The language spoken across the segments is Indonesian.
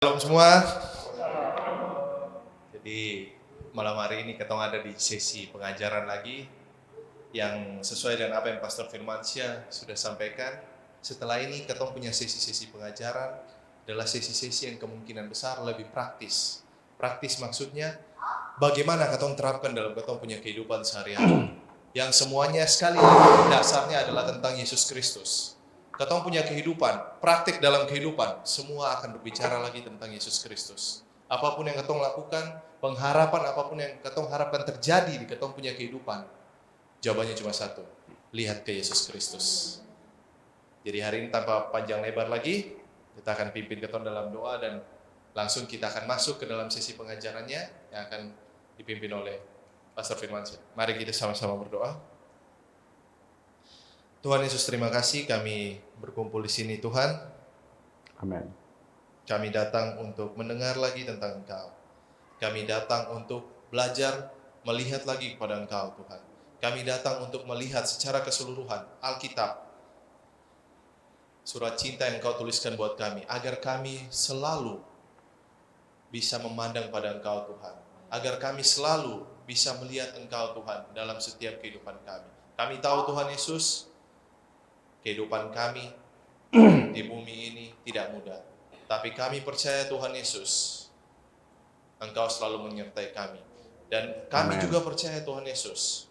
Shalom semua. Jadi malam hari ini ketong ada di sesi pengajaran lagi yang sesuai dengan apa yang Pastor Firmansyah sudah sampaikan. Setelah ini ketong punya sesi-sesi pengajaran adalah sesi-sesi yang kemungkinan besar lebih praktis. Praktis maksudnya bagaimana ketong terapkan dalam ketong punya kehidupan sehari-hari. Yang semuanya sekali lagi dasarnya adalah tentang Yesus Kristus. Ketong punya kehidupan, praktik dalam kehidupan, semua akan berbicara lagi tentang Yesus Kristus. Apapun yang ketong lakukan, pengharapan apapun yang ketong harapkan terjadi di ketong punya kehidupan, jawabannya cuma satu, lihat ke Yesus Kristus. Jadi hari ini tanpa panjang lebar lagi, kita akan pimpin ketong dalam doa dan langsung kita akan masuk ke dalam sesi pengajarannya yang akan dipimpin oleh Pastor Firmansyah. Mari kita sama-sama berdoa. Tuhan Yesus, terima kasih kami berkumpul di sini Tuhan. Amin. Kami datang untuk mendengar lagi tentang Engkau. Kami datang untuk belajar melihat lagi kepada Engkau Tuhan. Kami datang untuk melihat secara keseluruhan Alkitab, surat cinta yang Engkau tuliskan buat kami, agar kami selalu bisa memandang pada Engkau Tuhan. Agar kami selalu bisa melihat Engkau Tuhan dalam setiap kehidupan kami. Kami tahu Tuhan Yesus, kehidupan kami di bumi ini tidak mudah. Tapi kami percaya Tuhan Yesus, Engkau selalu menyertai kami. Dan kami juga percaya Tuhan Yesus,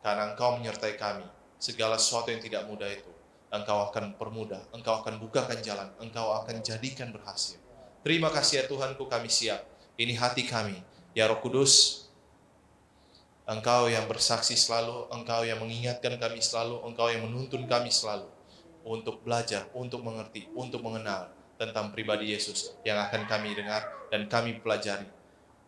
karena Engkau menyertai kami, segala sesuatu yang tidak mudah itu, Engkau akan permudah, Engkau akan bukakan jalan, Engkau akan jadikan berhasil. Terima kasih ya Tuhanku, kami siap. Ini hati kami, ya Roh Kudus, Engkau yang bersaksi selalu, Engkau yang mengingatkan kami selalu, Engkau yang menuntun kami selalu untuk belajar, untuk mengerti, untuk mengenal tentang pribadi Yesus yang akan kami dengar dan kami pelajari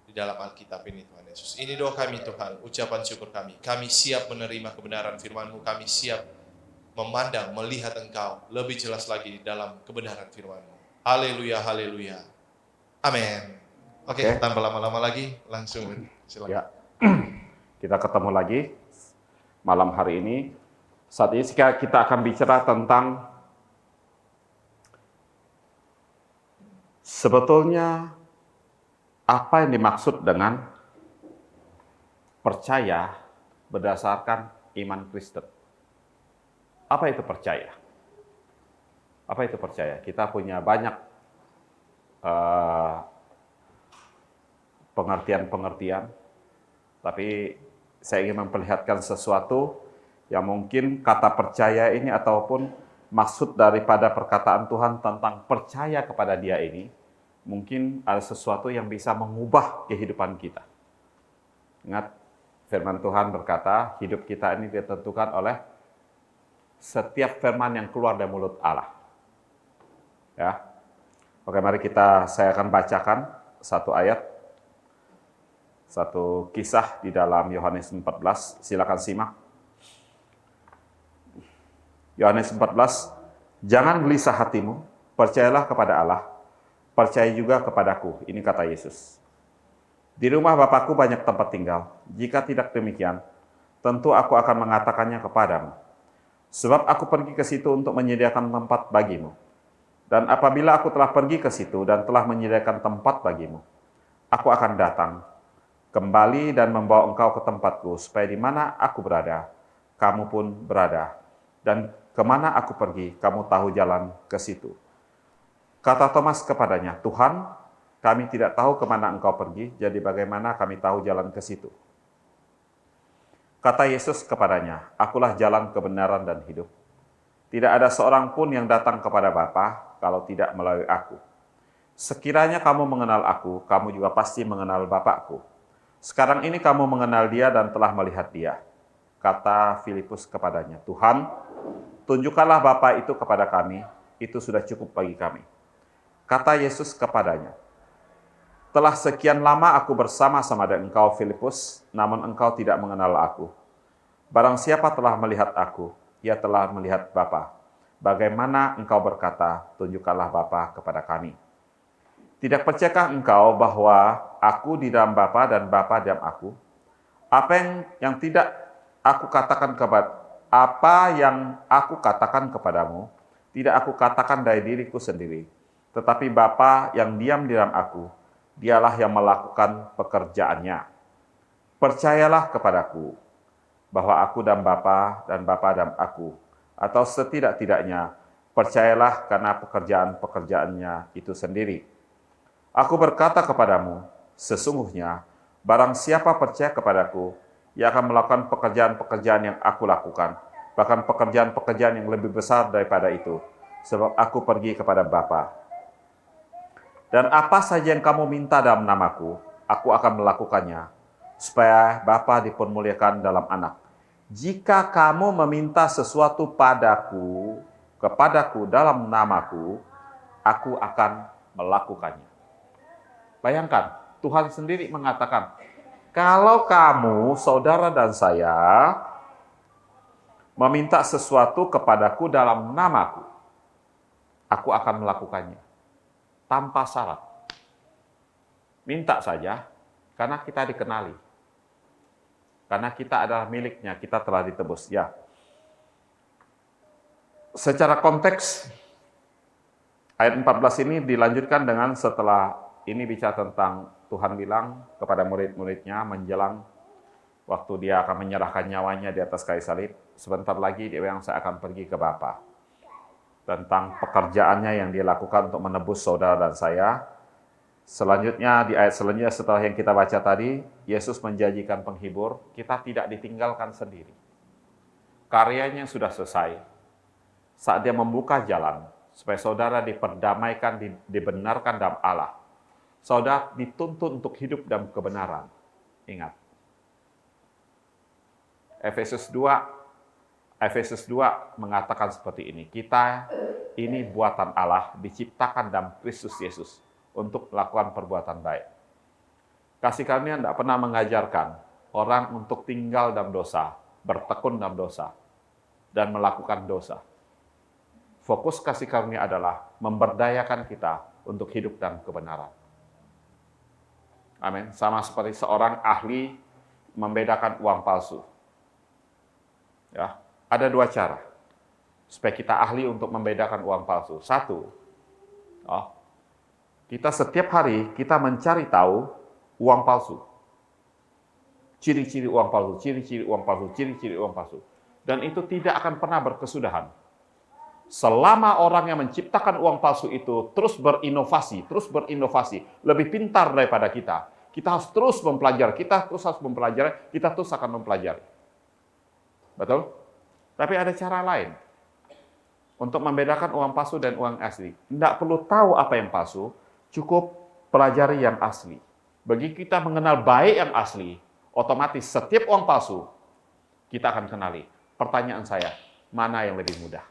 di dalam Alkitab ini Tuhan Yesus. Ini doa kami Tuhan, ucapan syukur kami. Kami siap menerima kebenaran firman-Mu, kami siap memandang, melihat Engkau lebih jelas lagi dalam kebenaran firman-Mu. Haleluya, haleluya. Amin. Oke, tanpa lama-lama lagi, langsung silakan. Ya. Kita ketemu lagi malam hari ini. Saat ini kita akan bicara tentang sebetulnya apa yang dimaksud dengan percaya berdasarkan iman Kristen. Apa itu percaya? Apa itu percaya? Kita punya banyak pengertian-pengertian, tapi saya ingin memperlihatkan sesuatu yang mungkin kata percaya ini ataupun maksud daripada perkataan Tuhan tentang percaya kepada Dia ini, mungkin ada sesuatu yang bisa mengubah kehidupan kita. Ingat, firman Tuhan berkata, hidup kita ini ditentukan oleh setiap firman yang keluar dari mulut Allah. Ya. Oke, mari saya akan bacakan satu ayat, satu kisah di dalam Yohanes 14, silakan simak. Yohanes 14, jangan gelisah hatimu, percayalah kepada Allah, percaya juga kepadaku, ini kata Yesus. Di rumah Bapakku banyak tempat tinggal, jika tidak demikian, tentu aku akan mengatakannya kepadamu. Sebab aku pergi ke situ untuk menyediakan tempat bagimu. Dan apabila aku telah pergi ke situ dan telah menyediakan tempat bagimu, aku akan datang kembali dan membawa engkau ke tempatku, supaya di mana aku berada, kamu pun berada. Dan kemana aku pergi, kamu tahu jalan ke situ. Kata Thomas kepadanya, Tuhan, kami tidak tahu kemana engkau pergi, jadi bagaimana kami tahu jalan ke situ? Kata Yesus kepadanya, akulah jalan kebenaran dan hidup. Tidak ada seorang pun yang datang kepada Bapa kalau tidak melalui aku. Sekiranya kamu mengenal aku, kamu juga pasti mengenal Bapakku. Sekarang ini kamu mengenal Dia dan telah melihat Dia. Kata Filipus kepadanya, Tuhan, tunjukkanlah Bapa itu kepada kami, itu sudah cukup bagi kami. Kata Yesus kepadanya, telah sekian lama aku bersama-sama dengan engkau Filipus, namun engkau tidak mengenal aku. Barang siapa telah melihat aku, ia telah melihat Bapa. Bagaimana engkau berkata, tunjukkanlah Bapa kepada kami? Tidak percayakah engkau bahwa aku di dalam Bapa dan Bapa di dalam aku? Apa yang aku katakan kepadamu, tidak aku katakan dari diriku sendiri, Tetapi Bapa yang diam di dalam aku, dialah yang melakukan pekerjaannya. Percayalah kepadaku, bahwa aku dan Bapa dan aku, atau setidak-tidaknya, percayalah karena pekerjaan-pekerjaannya itu sendiri. Aku berkata kepadamu, sesungguhnya, barang siapa percaya kepadaku, ia akan melakukan pekerjaan-pekerjaan yang aku lakukan, bahkan pekerjaan-pekerjaan yang lebih besar daripada itu, sebab aku pergi kepada Bapa. Dan apa saja yang kamu minta dalam namaku, aku akan melakukannya, supaya Bapa dipermuliakan dalam Anak. Jika kamu meminta sesuatu kepadaku dalam namaku, aku akan melakukannya. Bayangkan, Tuhan sendiri mengatakan, kalau kamu, saudara dan saya, meminta sesuatu kepadaku dalam namaku, aku akan melakukannya. Tanpa syarat. Minta saja, karena kita dikenali. Karena kita adalah miliknya, kita telah ditebus. Ya. Secara konteks, ayat 14 ini dilanjutkan dengan setelah ini bicara tentang Tuhan bilang kepada murid-muridnya menjelang waktu dia akan menyerahkan nyawanya di atas kayu salib. Sebentar lagi dia bilang, saya akan pergi ke Bapa. Tentang pekerjaannya yang dia lakukan untuk menebus saudara dan saya. Selanjutnya, di ayat selanjutnya setelah yang kita baca tadi, Yesus menjanjikan penghibur, kita tidak ditinggalkan sendiri. Karyanya sudah selesai. Saat dia membuka jalan, supaya saudara diperdamaikan, dibenarkan dalam Allah. Saudara dituntut untuk hidup dalam kebenaran. Ingat. Efesus 2 mengatakan seperti ini. Kita ini buatan Allah, diciptakan dalam Kristus Yesus untuk melakukan perbuatan baik. Kasih karunia tidak pernah mengajarkan orang untuk tinggal dalam dosa, bertekun dalam dosa, dan melakukan dosa. Fokus kasih karunia adalah memberdayakan kita untuk hidup dalam kebenaran. Amin. Sama seperti seorang ahli membedakan uang palsu. Ya. Ada dua cara supaya kita ahli untuk membedakan uang palsu. Satu, kita setiap hari kita mencari tahu uang palsu. Ciri-ciri uang palsu, ciri-ciri uang palsu, ciri-ciri uang palsu. Dan itu tidak akan pernah berkesudahan. Selama orang yang menciptakan uang palsu itu terus berinovasi, lebih pintar daripada kita. Kita harus terus mempelajari, kita terus akan mempelajari. Betul? Tapi ada cara lain untuk membedakan uang palsu dan uang asli. Tidak perlu tahu apa yang palsu, cukup pelajari yang asli. Bagi kita mengenal baik yang asli, otomatis setiap uang palsu kita akan kenali. Pertanyaan saya, mana yang lebih mudah?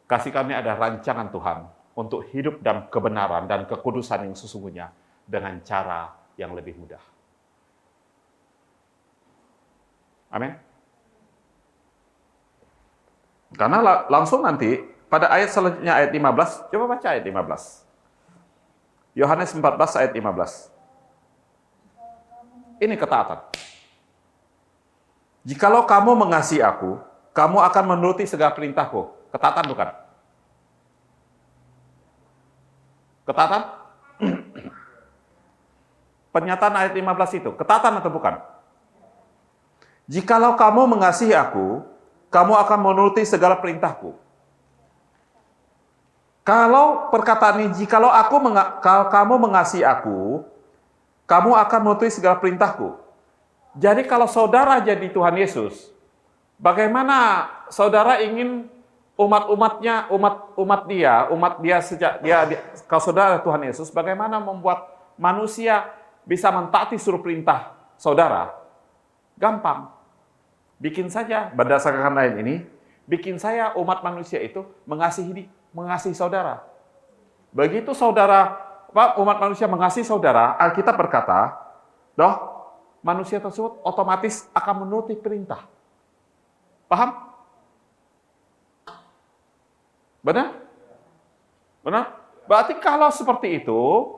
Kasih kami ada rancangan Tuhan untuk hidup dalam kebenaran dan kekudusan yang sesungguhnya dengan cara yang lebih mudah. Amin. Karena langsung nanti pada ayat selanjutnya ayat 15, coba baca ayat 15. Yohanes 14 ayat 15. Ini ketaatan. Jikalau kamu mengasihi aku, kamu akan menuruti segala perintahku. Ketaatan bukan? Ketaatan? Pernyataan ayat 15 itu, ketaatan atau bukan? Jikalau kamu mengasihi aku, kamu akan menuruti segala perintahku. Kalau perkataan ini, jikalau kamu mengasihi aku, kamu akan menuruti segala perintahku. Jadi kalau saudara jadi Tuhan Yesus, bagaimana saudara ingin umat dia sejak dia kalau saudara Tuhan Yesus, bagaimana membuat manusia bisa mentaati seluruh perintah saudara? Gampang. Bikin saja, berdasarkan ayat ini, bikin saya umat manusia itu mengasihi saudara. Begitu umat manusia mengasihi saudara, Alkitab berkata, manusia tersebut otomatis akan menuruti perintah. Paham? Benar? Benar? Berarti kalau seperti itu,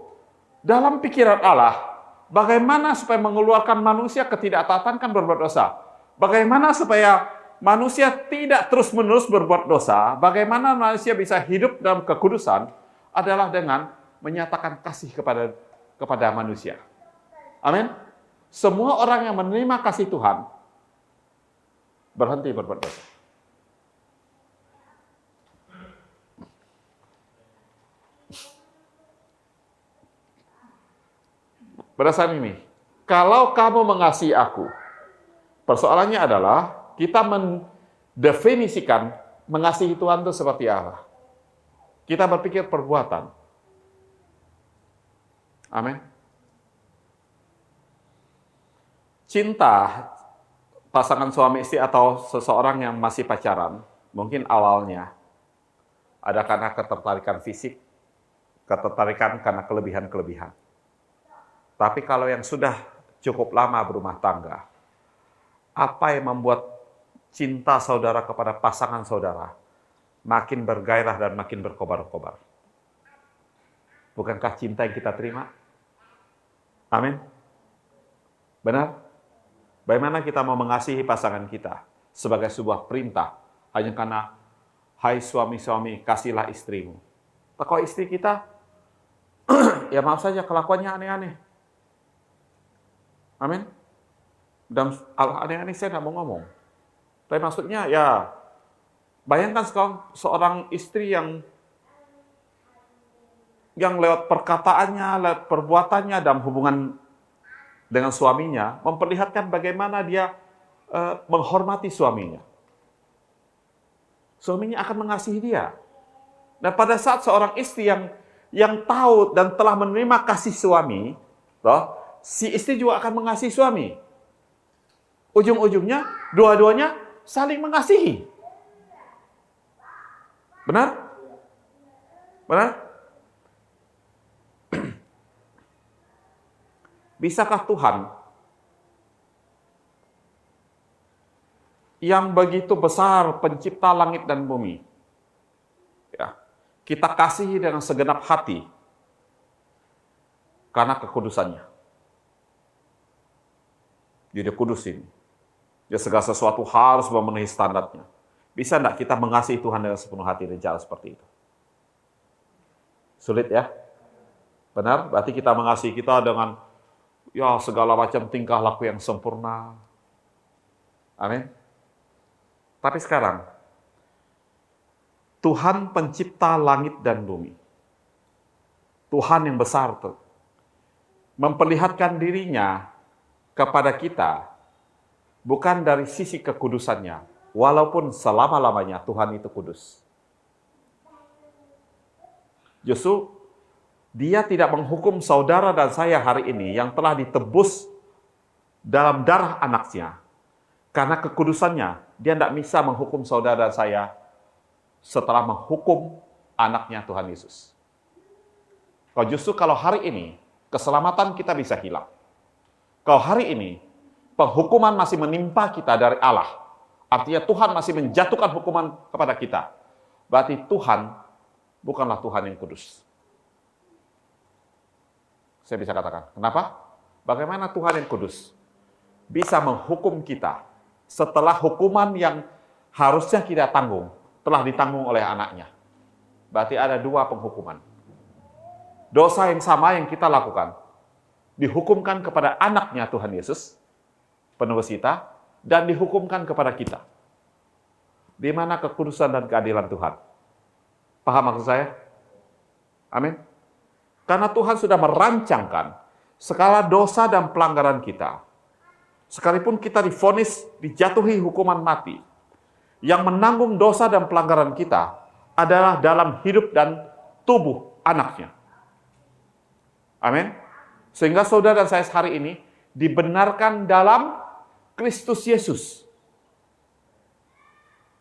dalam pikiran Allah, bagaimana supaya mengeluarkan manusia ketidaktaatan kan berbuat dosa? Bagaimana supaya manusia tidak terus-menerus berbuat dosa, bagaimana manusia bisa hidup dalam kekudusan adalah dengan menyatakan kasih kepada manusia. Amin. Semua orang yang menerima kasih Tuhan berhenti berbuat dosa. Berdasarkan ini, kalau kamu mengasihi aku, persoalannya adalah kita mendefinisikan mengasihi Tuhan itu seperti apa. Kita berpikir perbuatan. Amin. Cinta pasangan suami istri atau seseorang yang masih pacaran, mungkin awalnya ada karena ketertarikan fisik, ketertarikan karena kelebihan-kelebihan. Tapi kalau yang sudah cukup lama berumah tangga, apa yang membuat cinta saudara kepada pasangan saudara makin bergairah dan makin berkobar-kobar? Bukankah cinta yang kita terima? Amin. Benar? Bagaimana kita mau mengasihi pasangan kita sebagai sebuah perintah hanya karena, hai suami-suami, kasihlah istrimu. Kalau istri kita, ya maaf saja kelakuannya aneh-aneh. Amin. Dan aneh-aneh saya tidak mau ngomong. Tapi maksudnya ya, bayangkan seorang istri yang lewat perkataannya, lewat perbuatannya dalam hubungan dengan suaminya, memperlihatkan bagaimana dia menghormati suaminya. Suaminya akan mengasihi dia. Dan pada saat seorang istri yang tahu dan telah menerima kasih suami, si istri juga akan mengasihi suami. Ujung-ujungnya, dua-duanya saling mengasihi. Benar? Benar? Bisakah Tuhan yang begitu besar pencipta langit dan bumi, ya, kita kasihi dengan segenap hati karena kekudusannya? Jadi kudus ini. Ya, segala sesuatu harus memenuhi standarnya. Bisa enggak kita mengasihi Tuhan dengan sepenuh hati dan cara seperti itu? Sulit ya? Benar? Berarti kita mengasihi kita dengan ya segala macam tingkah laku yang sempurna. Amin. Tapi sekarang, Tuhan pencipta langit dan bumi, Tuhan yang besar tuh, memperlihatkan dirinya kepada kita bukan dari sisi kekudusannya, walaupun selama-lamanya Tuhan itu kudus. Justru Dia tidak menghukum saudara dan saya hari ini yang telah ditebus dalam darah anaknya. Karena kekudusannya, dia tidak bisa menghukum saudara dan saya setelah menghukum anaknya Tuhan Yesus. Justru kalau hari ini, keselamatan kita bisa hilang. Kalau hari ini, penghukuman masih menimpa kita dari Allah. Artinya Tuhan masih menjatuhkan hukuman kepada kita. Berarti Tuhan bukanlah Tuhan yang kudus. Saya bisa katakan, kenapa? Bagaimana Tuhan yang kudus bisa menghukum kita setelah hukuman yang harusnya kita tanggung telah ditanggung oleh anaknya? Berarti ada dua penghukuman. Dosa yang sama yang kita lakukan dihukumkan kepada anaknya Tuhan Yesus, penebus kita, dan dihukumkan kepada kita. Di mana kekudusan dan keadilan Tuhan? Paham maksud saya? Amin. Karena Tuhan sudah merancangkan skala dosa dan pelanggaran kita. Sekalipun kita divonis, dijatuhi hukuman mati, yang menanggung dosa dan pelanggaran kita adalah dalam hidup dan tubuh anaknya. Amin. Sehingga saudara dan saya hari ini dibenarkan dalam Kristus Yesus.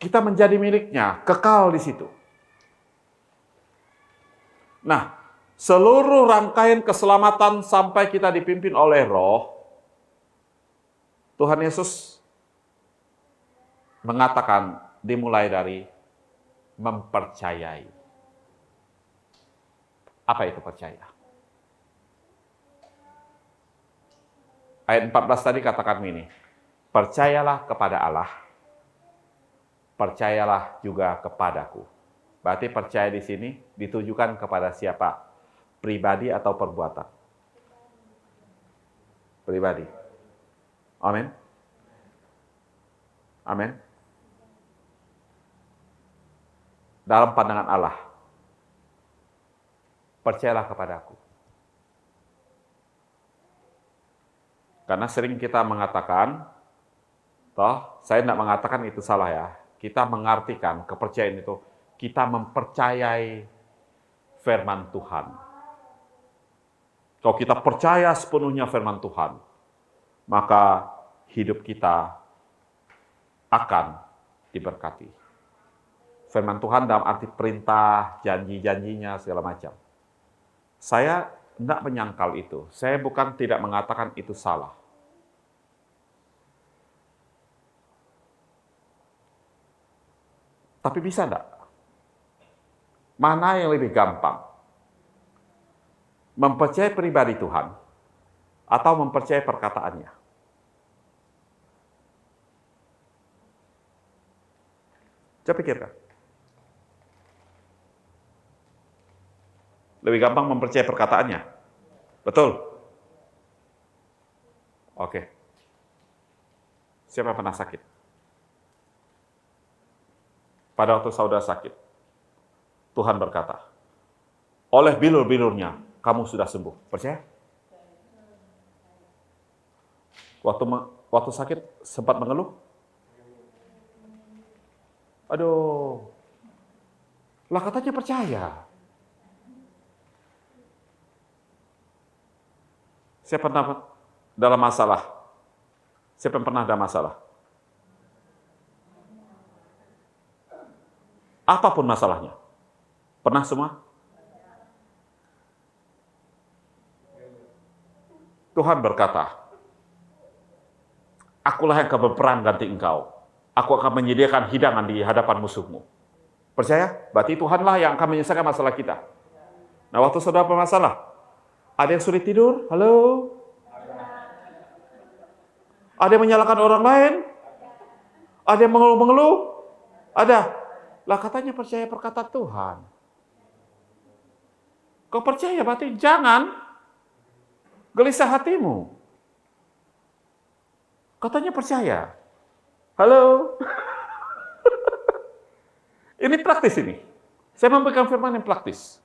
Kita menjadi miliknya, kekal di situ. Nah, seluruh rangkaian keselamatan sampai kita dipimpin oleh Roh, Tuhan Yesus mengatakan dimulai dari mempercayai. Apa itu percaya? Ayat 14 tadi katakan ini, percayalah kepada Allah percayalah juga kepadaku. Berarti percaya di sini ditujukan kepada siapa? Pribadi atau perbuatan? Pribadi. Amin. Amin. Dalam pandangan Allah, percayalah kepadaku. Karena sering kita mengatakan, saya tidak mengatakan itu salah ya. Kita mengartikan kepercayaan itu, kita mempercayai firman Tuhan. Kalau kita percaya sepenuhnya firman Tuhan, maka hidup kita akan diberkati. Firman Tuhan dalam arti perintah, janji-janjinya, segala macam. Saya tidak menyangkal itu. Saya bukan tidak mengatakan itu salah. Tapi bisa enggak? Mana yang lebih gampang? Mempercayai pribadi Tuhan atau mempercayai perkataannya? Coba pikirkan. Lebih gampang mempercayai perkataannya. Betul? Oke. Siapa yang pernah sakit? Pada waktu saudara sakit, Tuhan berkata, oleh bilur-bilurnya, kamu sudah sembuh. Percaya? Waktu sakit, sempat mengeluh? Aduh. Lah katanya percaya. Siapa pernah dalam masalah? Siapa yang pernah ada masalah? Apapun masalahnya. Pernah semua? Tuhan berkata, akulah yang akan berperang ganti engkau. Aku akan menyediakan hidangan di hadapan musuhmu. Percaya? Berarti Tuhanlah yang akan menyelesaikan masalah kita. Nah, waktu saudara bermasalah, ada yang sulit tidur? Halo? Ada yang menyalahkan orang lain? Ada yang mengeluh-mengeluh? Ada. Lah katanya percaya perkataan Tuhan. Kau percaya berarti jangan gelisah hatimu. Katanya percaya. Halo? Ini praktis ini. Saya memberikan firman yang praktis.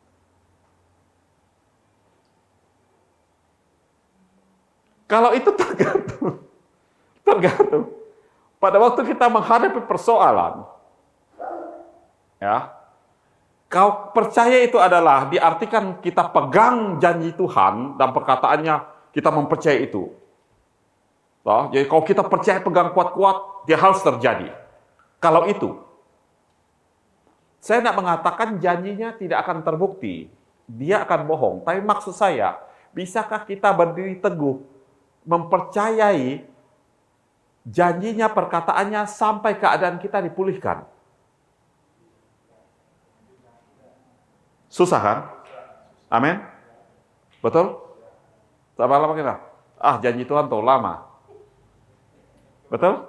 Kalau itu tergantung. Pada waktu kita menghadapi persoalan, ya, kau percaya itu adalah diartikan kita pegang janji Tuhan dan perkataannya kita mempercayai itu. Jadi kalau kita percaya pegang kuat-kuat, dia harus terjadi. Kalau itu, saya tidak mengatakan janjinya tidak akan terbukti. Dia akan bohong. Tapi maksud saya, bisakah kita berdiri teguh, mempercayai janjinya, perkataannya, sampai keadaan kita dipulihkan? Susah kan? Amin? Betul? Sabar lama kita? Janji Tuhan terlalu lama. Betul?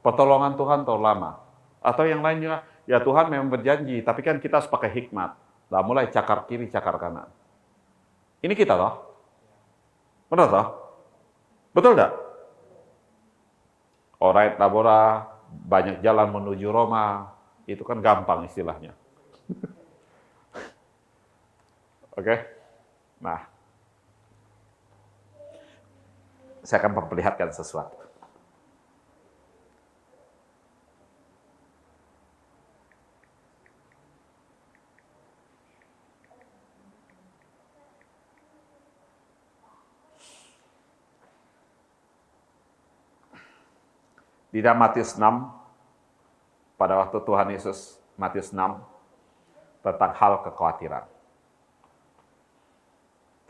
Pertolongan Tuhan terlalu lama. Atau yang lain juga, ya Tuhan memang berjanji, tapi kan kita harus pakai hikmat. Nah, mulai cakar kiri, cakar kanan. Ini kita toh? Benar toh? Betul enggak? Alright, Labora, banyak jalan menuju Roma, itu kan gampang istilahnya. Oke? Nah, saya akan memperlihatkan sesuatu. Di dalam Matius 6, pada waktu Tuhan Yesus, Matius 6, tentang hal kekhawatiran.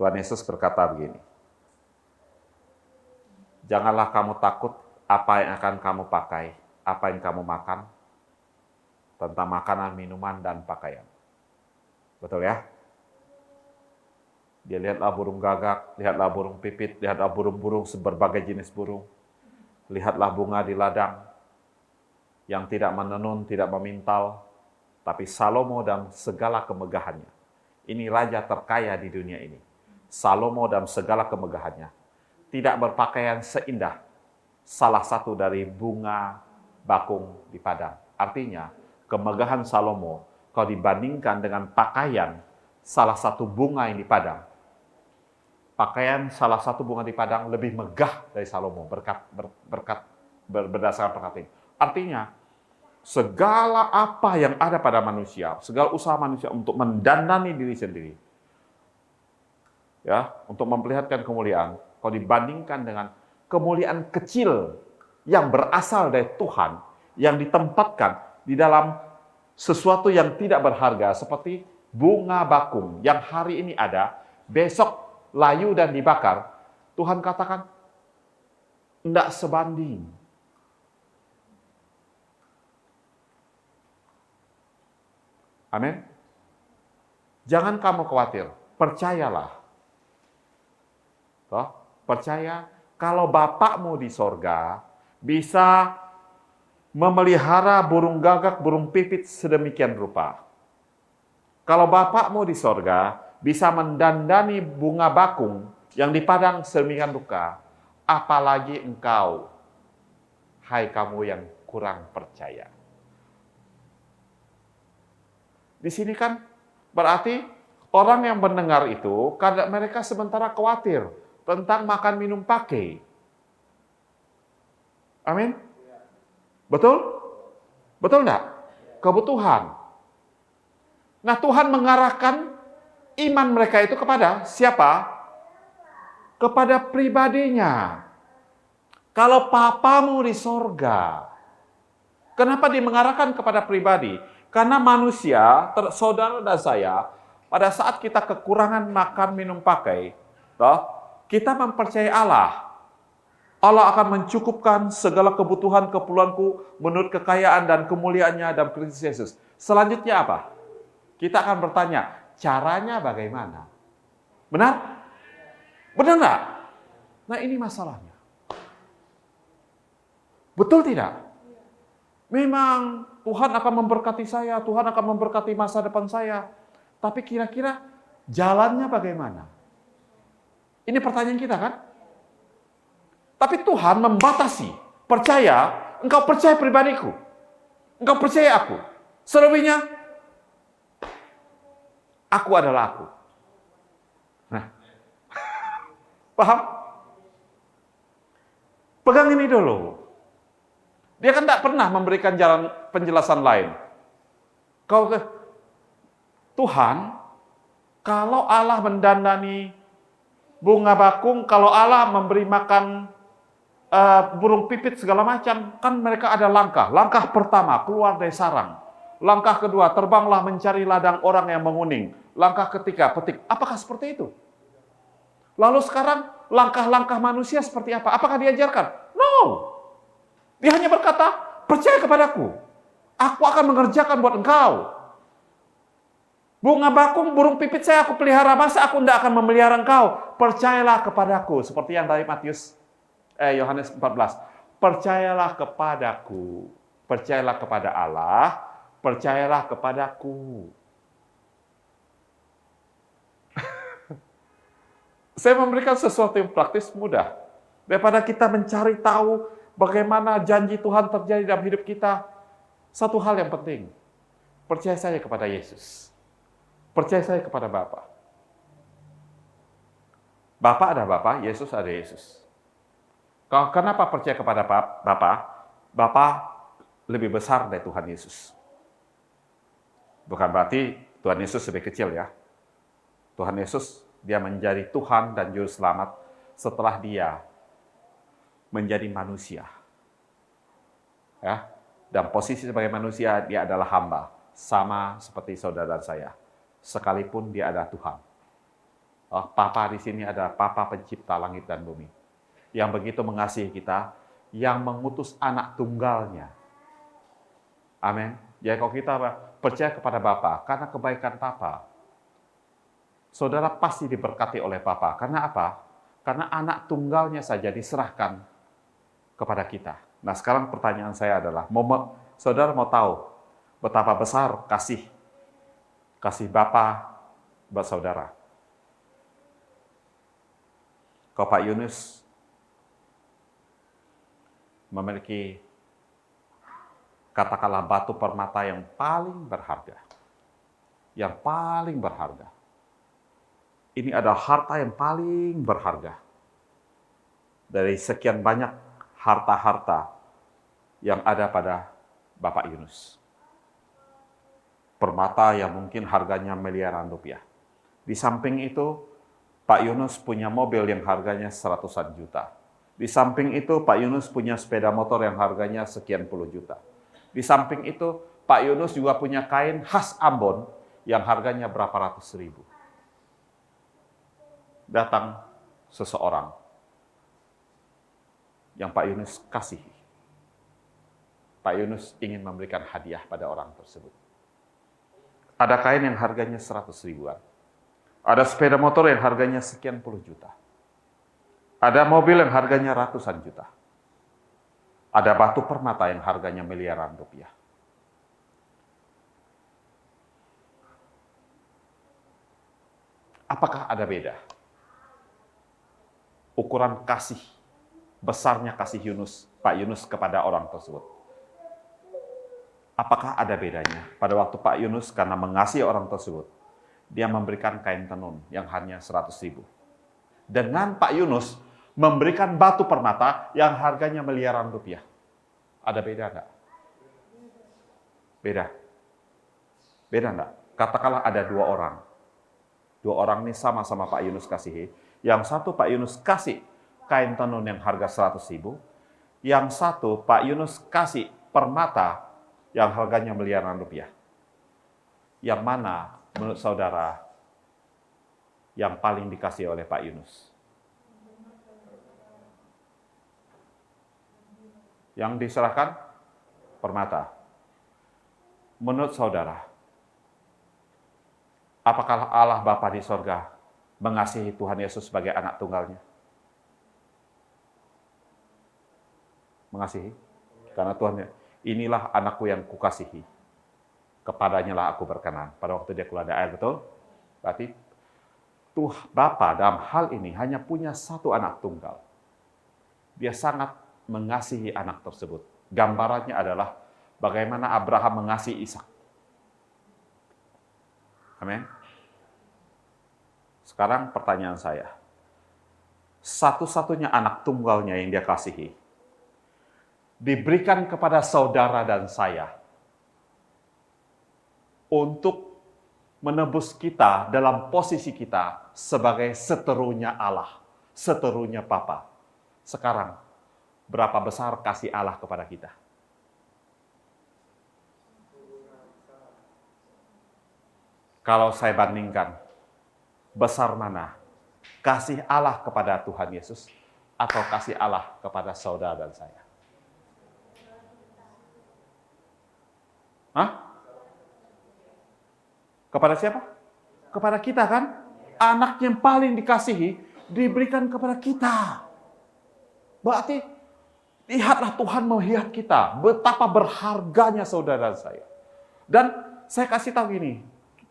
Tuhan Yesus berkata begini, janganlah kamu takut apa yang akan kamu pakai, apa yang kamu makan, tentang makanan, minuman, dan pakaian. Betul ya? Dia lihatlah burung gagak, lihatlah burung pipit, lihatlah burung-burung, berbagai jenis burung. Lihatlah bunga di ladang. yang tidak menenun, tidak memintal, tapi Salomo dan segala kemegahannya. Ini raja terkaya di dunia ini. Salomo dan segala kemegahannya. Tidak berpakaian seindah salah satu dari bunga bakung di padang. Artinya, kemegahan Salomo kalau dibandingkan dengan pakaian salah satu bunga yang di padang. Pakaian salah satu bunga di padang lebih megah dari Salomo berdasarkan perkataan ini. Artinya, segala apa yang ada pada manusia, segala usaha manusia untuk mendandani diri sendiri, ya, untuk memperlihatkan kemuliaan, kalau dibandingkan dengan kemuliaan kecil yang berasal dari Tuhan, yang ditempatkan di dalam sesuatu yang tidak berharga, seperti bunga bakung yang hari ini ada, besok layu dan dibakar, Tuhan katakan, tidak sebanding. Amin. Jangan kamu khawatir, percayalah. Toh, percaya kalau Bapakmu di sorga bisa memelihara burung gagak, burung pipit sedemikian rupa. Kalau Bapakmu di sorga bisa mendandani bunga bakung yang di padang sedemikian rupa, apalagi engkau, hai kamu yang kurang percaya. Di sini kan berarti orang yang mendengar itu, karena mereka sementara khawatir tentang makan minum pakai. Amin? Betul? Betul enggak? Kebutuhan. Nah, Tuhan mengarahkan iman mereka itu kepada siapa? Kepada pribadinya. Kalau papamu di sorga. Kenapa dia mengarahkan kepada pribadi? Karena manusia, saudara dan saya, pada saat kita kekurangan makan, minum, pakai, kita mempercayai Allah. Allah akan mencukupkan segala kebutuhan, keperluanku menurut kekayaan dan kemuliaannya dalam Kristus Yesus. Selanjutnya apa? Kita akan bertanya, caranya bagaimana? Benar? Benar nggak? Nah, ini masalahnya. Betul tidak? Memang Tuhan akan memberkati saya, Tuhan akan memberkati masa depan saya. Tapi kira-kira jalannya bagaimana? Ini pertanyaan kita kan? Tapi Tuhan membatasi. Percaya, engkau percaya pribadiku. Engkau percaya aku. Selebihnya, aku adalah aku. Nah, paham? Pegang ini dulu. Dia kan tidak pernah memberikan jalan penjelasan lain. Tuhan, kalau Allah mendandani bunga bakung, kalau Allah memberi makan burung pipit segala macam, kan mereka ada langkah. Langkah pertama, keluar dari sarang. Langkah kedua, terbanglah mencari ladang orang yang menguning. Langkah ketiga, petik. Apakah seperti itu? Lalu sekarang, langkah-langkah manusia seperti apa? Apakah diajarkan? No. Dia hanya berkata, percaya kepadaku. Aku akan mengerjakan buat engkau. Bunga bakung, burung pipit saya aku pelihara. Masa aku tidak akan memelihara engkau? Percayalah kepadaku. Seperti yang dari Yohanes 14. Percayalah kepadaku. Percayalah kepada Allah. Percayalah kepadaku. Saya memberikan sesuatu yang praktis mudah. Daripada kita mencari tahu bagaimana janji Tuhan terjadi dalam hidup kita. Satu hal yang penting. Percaya saya kepada Yesus. Percaya saya kepada Bapa. Bapa ada Bapa, Yesus ada Yesus. Kenapa percaya kepada Bapa? Bapa lebih besar dari Tuhan Yesus. Bukan berarti Tuhan Yesus lebih kecil ya. Tuhan Yesus, dia menjadi Tuhan dan Juru Selamat setelah dia menjadi manusia. Ya, dan posisi sebagai manusia, dia adalah hamba. Sama seperti saudara dan saya. Sekalipun dia adalah Tuhan. Papa di sini adalah Papa pencipta langit dan bumi. Yang begitu mengasihi kita, yang mengutus anak tunggalnya. Amin. Jadi kalau kita percaya kepada Bapa, karena kebaikan Bapa, saudara pasti diberkati oleh Bapa. Karena apa? Karena anak tunggalnya saja diserahkan kepada kita. Nah, sekarang pertanyaan saya adalah, saudara mau tahu betapa besar kasih Bapa buat saudara. Kalau Pak Yunus memiliki katakanlah batu permata yang paling berharga. Yang paling berharga. Ini adalah harta yang paling berharga. Dari sekian banyak harta-harta yang ada pada Bapak Yunus. Permata yang mungkin harganya miliaran rupiah. Di samping itu, Pak Yunus punya mobil yang harganya seratusan juta. Di samping itu, Pak Yunus punya sepeda motor yang harganya sekian puluh juta. Di samping itu, Pak Yunus juga punya kain khas Ambon yang harganya berapa ratus ribu. Datang seseorang yang Pak Yunus kasihi. Pak Yunus ingin memberikan hadiah pada orang tersebut. Ada kain yang harganya 100 ribuan. Ada sepeda motor yang harganya sekian puluh juta. Ada mobil yang harganya ratusan juta. Ada batu permata yang harganya miliaran rupiah. Apakah ada beda? Ukuran kasih, besarnya kasih Pak Yunus kepada orang tersebut. Apakah ada bedanya? Pada waktu Pak Yunus karena mengasihi orang tersebut, dia memberikan kain tenun yang hanya 100 ribu. Dengan Pak Yunus memberikan batu permata yang harganya miliaran rupiah. Ada beda enggak? Beda. Beda enggak? Katakanlah ada dua orang. Dua orang ini sama-sama Pak Yunus kasihi. Yang satu Pak Yunus kasih kain tenun yang harga 100 ribu. Yang satu Pak Yunus kasih permata yang harganya miliaran rupiah. Yang mana menurut saudara yang paling dikasih oleh Pak Yunus? Yang diserahkan permata. Menurut saudara, apakah Allah Bapa di sorga mengasihi Tuhan Yesus sebagai anak tunggalnya? Mengasihi? Karena Tuhan, inilah anakku yang kukasihi. Kepadanya lah aku berkenan. Pada waktu dia keluar dari air, betul? Berarti Tuhan Bapa dalam hal ini hanya punya satu anak tunggal. Dia sangat mengasihi anak tersebut. Gambarannya adalah bagaimana Abraham mengasihi Ishak. Amin. Sekarang pertanyaan saya. Satu-satunya anak tunggalnya yang dia kasihi diberikan kepada saudara dan saya untuk menebus kita dalam posisi kita sebagai seterunya Allah, seterunya Bapa. Sekarang, berapa besar kasih Allah kepada kita? Kalau saya bandingkan, besar mana kasih Allah kepada Tuhan Yesus atau kasih Allah kepada saudara dan saya? Hah? Kepada siapa? Kepada kita kan? Anak yang paling dikasihi diberikan kepada kita. Berarti lihatlah Tuhan melihat kita, betapa berharganya saudara dan saya. Dan saya kasih tahu gini,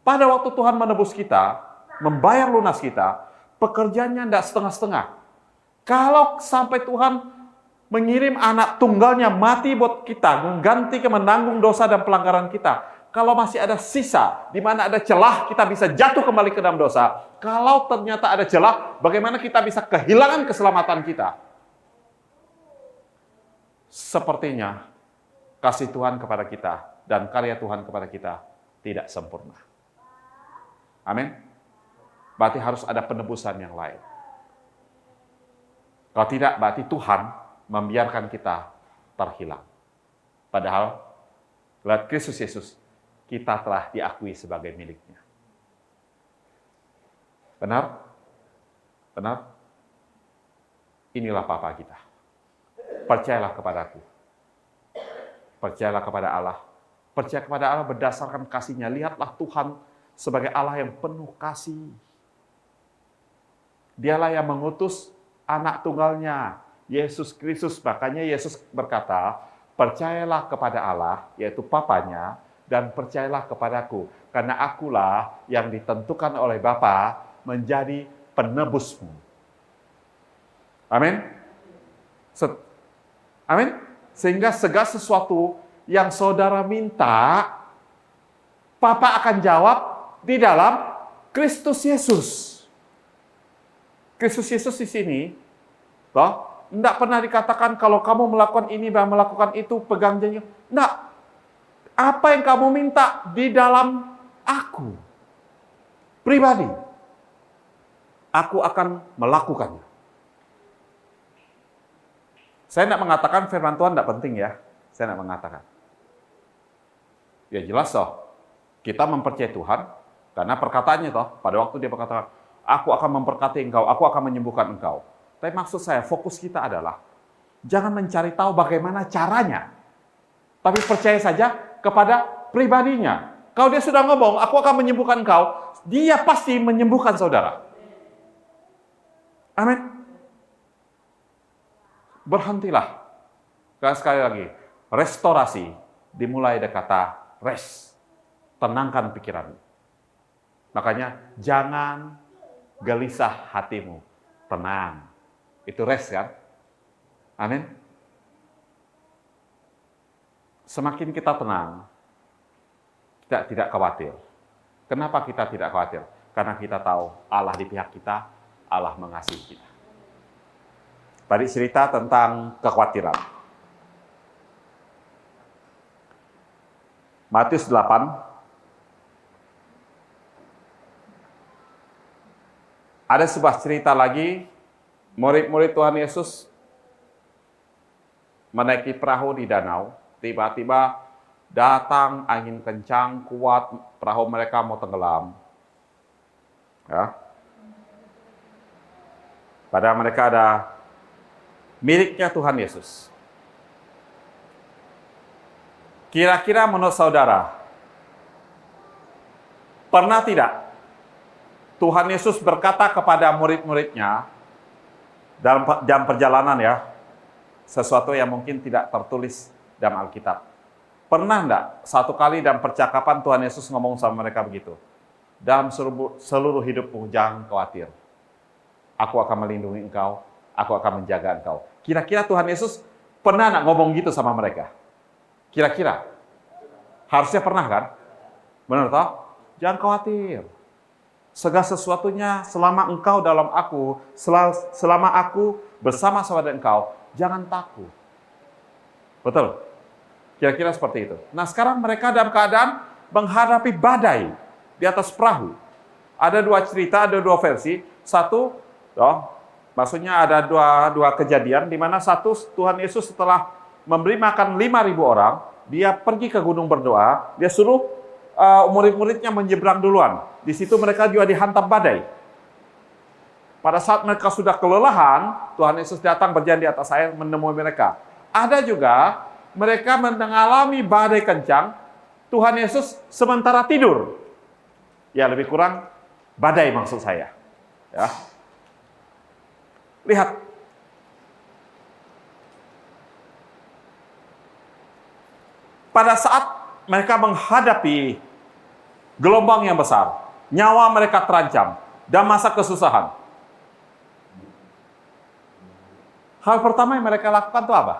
pada waktu Tuhan menebus kita, membayar lunas kita, pekerjaannya tidak setengah-setengah. Kalau sampai Tuhan mengirim anak tunggalnya mati buat kita, mengganti menanggung dosa dan pelanggaran kita. Kalau masih ada sisa, di mana ada celah, kita bisa jatuh kembali ke dalam dosa. Kalau ternyata ada celah, bagaimana kita bisa kehilangan keselamatan kita? Sepertinya kasih Tuhan kepada kita dan karya Tuhan kepada kita tidak sempurna. Amin. Berarti harus ada penebusan yang lain. Kalau tidak, berarti Tuhan membiarkan kita terhilang. Padahal, lewat Kristus Yesus, kita telah diakui sebagai miliknya. Benar? Benar? Inilah Bapa kita. Percayalah kepadaku. Percayalah kepada Allah. Percaya kepada Allah berdasarkan kasih-Nya. Lihatlah Tuhan sebagai Allah yang penuh kasih. Dialah yang mengutus anak tunggalnya, Yesus Kristus. Makanya Yesus berkata, percayalah kepada Allah, yaitu Papanya, dan percayalah kepadaku, karena akulah yang ditentukan oleh Bapa menjadi penebusmu. Amin. Amin. Sehingga segala sesuatu yang saudara minta, Papa akan jawab di dalam Kristus Yesus. Kristus Yesus di sini, toh, tidak pernah dikatakan kalau kamu melakukan ini dan melakukan itu, pegang janji. Tidak. Apa yang kamu minta di dalam aku, pribadi, aku akan melakukannya. Saya tidak mengatakan firman Tuhan tidak penting ya. Saya tidak mengatakan. Ya jelas toh. Kita mempercayai Tuhan, karena perkataannya toh, pada waktu dia berkata, aku akan memberkati engkau, aku akan menyembuhkan engkau. Tapi maksud saya, fokus kita adalah, jangan mencari tahu bagaimana caranya, tapi percaya saja kepada pribadinya. Kalau dia sudah ngomong, aku akan menyembuhkan engkau, dia pasti menyembuhkan saudara. Amin. Berhentilah. Karena sekali lagi, restorasi dimulai dari kata rest. Tenangkan pikiranmu. Makanya jangan gelisah hatimu. Tenang. Itu rest kan? Amin. Semakin kita tenang, kita tidak khawatir. Kenapa kita tidak khawatir? Karena kita tahu Allah di pihak kita, Allah mengasihi kita. Tadi cerita tentang kekhawatiran. Matius 8. Ada sebuah cerita lagi, murid-murid Tuhan Yesus menaiki perahu di danau, tiba-tiba datang angin kencang, kuat, perahu mereka mau tenggelam. Ya. Padahal mereka ada miliknya Tuhan Yesus. Kira-kira menurut saudara, pernah tidak Tuhan Yesus berkata kepada murid-muridnya dalam jam perjalanan ya, sesuatu yang mungkin tidak tertulis dalam Alkitab. Pernah enggak satu kali dalam percakapan Tuhan Yesus ngomong sama mereka begitu? Dalam seluruh hidupmu jangan khawatir. Aku akan melindungi engkau, aku akan menjaga engkau. Kira-kira Tuhan Yesus pernah enggak ngomong gitu sama mereka? Kira-kira? Harusnya pernah kan? Benar toh? Jangan khawatir. Segala sesuatunya selama engkau dalam aku, selama aku bersama-sama dengan engkau, jangan takut. Betul? Kira-kira seperti itu. Nah sekarang mereka dalam keadaan menghadapi badai di atas perahu. Ada dua cerita, ada dua versi. Satu, maksudnya ada dua kejadian, di mana satu Tuhan Yesus setelah memberi makan 5.000 orang, dia pergi ke gunung berdoa, dia suruh murid-muridnya menyeberang duluan. Di situ mereka juga dihantam badai. Pada saat mereka sudah kelelahan, Tuhan Yesus datang berjalan di atas air menemui mereka. Ada juga mereka mengalami badai kencang, Tuhan Yesus sementara tidur. Ya lebih kurang badai maksud saya. Ya. Lihat. Pada saat mereka menghadapi gelombang yang besar, nyawa mereka terancam, dan masa kesusahan. Hal pertama yang mereka lakukan itu apa?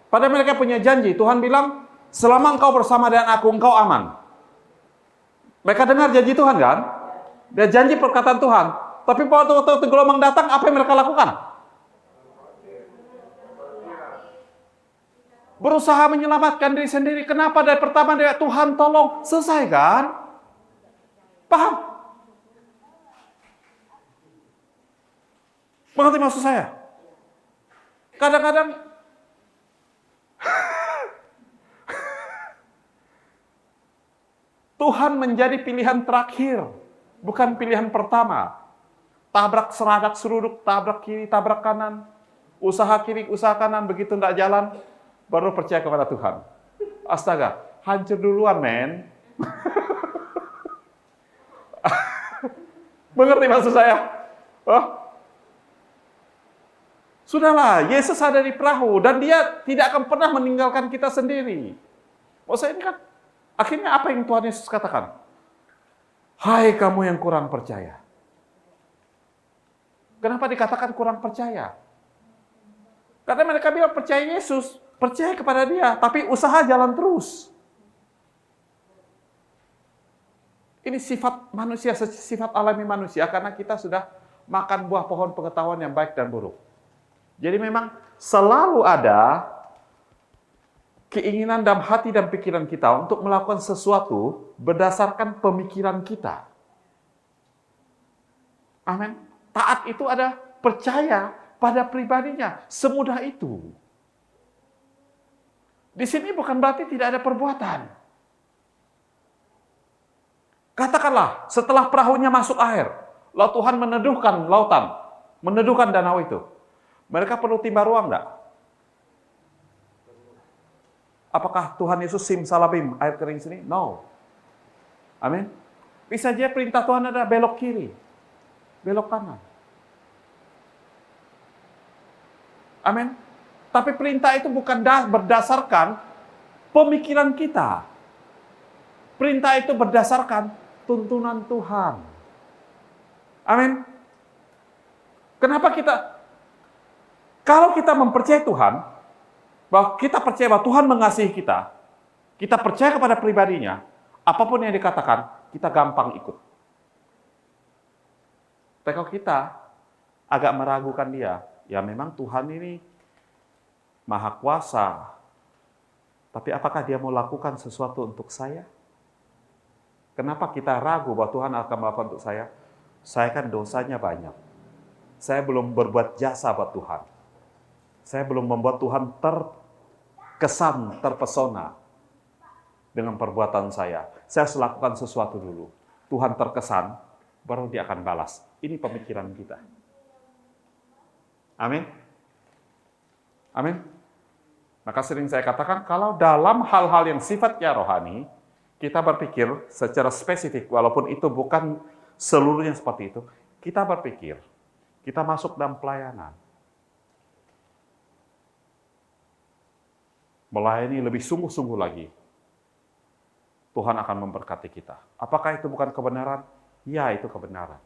Padahal mereka punya janji. Tuhan bilang, selama engkau bersama dengan aku, engkau aman. Mereka dengar janji Tuhan kan? Dan janji perkataan Tuhan. Tapi waktu gelombang datang, apa yang mereka lakukan? Berusaha menyelamatkan diri sendiri. Kenapa? Dari pertama dari Tuhan tolong. Selesai kan? Paham? Mengerti maksud saya? Kadang-kadang Tuhan menjadi pilihan terakhir, bukan pilihan pertama. Tabrak seradak seruduk, tabrak kiri, tabrak kanan. Usaha kiri, usaha kanan, begitu tidak jalan, baru percaya kepada Tuhan. Astaga, hancur duluan men. Mengerti maksud saya? Oh, sudahlah, Yesus ada di perahu dan dia tidak akan pernah meninggalkan kita sendiri. Maksudnya ini kan, akhirnya apa yang Tuhan Yesus katakan? Hai kamu yang kurang percaya. Kenapa dikatakan kurang percaya? Karena mereka bilang percaya Yesus, percaya kepada dia, tapi usaha jalan terus. Ini sifat manusia, sifat alami manusia, karena kita sudah makan buah pohon pengetahuan yang baik dan buruk. Jadi memang selalu ada keinginan dalam hati dan pikiran kita untuk melakukan sesuatu berdasarkan pemikiran kita. Amin. Taat itu ada percaya pada pribadinya. Semudah itu. Di sini bukan berarti tidak ada perbuatan. Katakanlah, setelah perahunya masuk air, lalu Tuhan meneduhkan lautan, meneduhkan danau itu. Mereka perlu timba ruang enggak? Apakah Tuhan Yesus simsalabim air kering sini? No. Amin. Bisa aja perintah Tuhan ada belok kiri, belok kanan. Amin. Tapi perintah itu bukan berdasarkan pemikiran kita. Perintah itu berdasarkan tuntunan Tuhan. Amin. Kenapa kalau kita mempercayai Tuhan, bahwa kita percaya bahwa Tuhan mengasihi kita percaya kepada pribadinya, apapun yang dikatakan, kita gampang ikut. Tapi kalau kita agak meragukan dia, ya memang Tuhan ini Maha Kuasa, tapi apakah dia mau lakukan sesuatu untuk saya? Kenapa kita ragu bahwa Tuhan akan melakukan untuk saya? Saya kan dosanya banyak. Saya belum berbuat jasa buat Tuhan. Saya belum membuat Tuhan terkesan, terpesona dengan perbuatan saya. Saya harus lakukan sesuatu dulu. Tuhan terkesan, baru dia akan balas. Ini pemikiran kita. Amin. Amin. Maka sering saya katakan, kalau dalam hal-hal yang sifatnya rohani, kita berpikir secara spesifik, walaupun itu bukan seluruhnya seperti itu, kita berpikir, kita masuk dalam pelayanan. Melayani lebih sungguh-sungguh lagi. Tuhan akan memberkati kita. Apakah itu bukan kebenaran? Ya, itu kebenaran.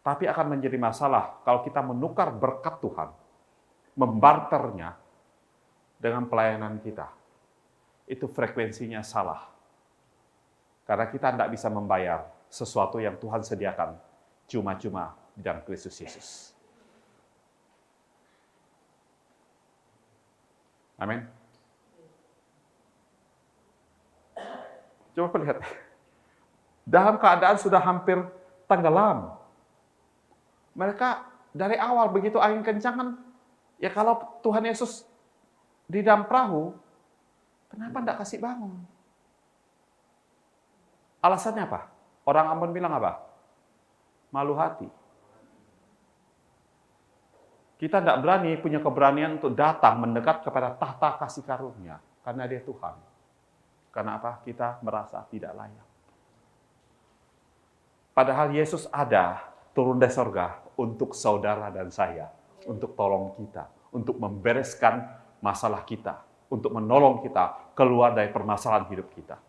Tapi akan menjadi masalah kalau kita menukar berkat Tuhan, membarternya dengan pelayanan kita. Itu frekuensinya salah. Karena kita tidak bisa membayar sesuatu yang Tuhan sediakan cuma-cuma di dalam Kristus Yesus. Amin. Coba lihat. Dalam keadaan sudah hampir tenggelam. Mereka dari awal begitu angin kencang kan, ya kalau Tuhan Yesus di dalam perahu, kenapa tidak kasih bangun? Alasannya apa? Orang Ambon bilang apa? Malu hati. Kita tidak berani, punya keberanian untuk datang mendekat kepada tahta kasih karunia. Karena dia Tuhan. Karena apa? Kita merasa tidak layak. Padahal Yesus ada, turun dari sorga untuk saudara dan saya. Untuk tolong kita. Untuk membereskan masalah kita. Untuk menolong kita keluar dari permasalahan hidup kita.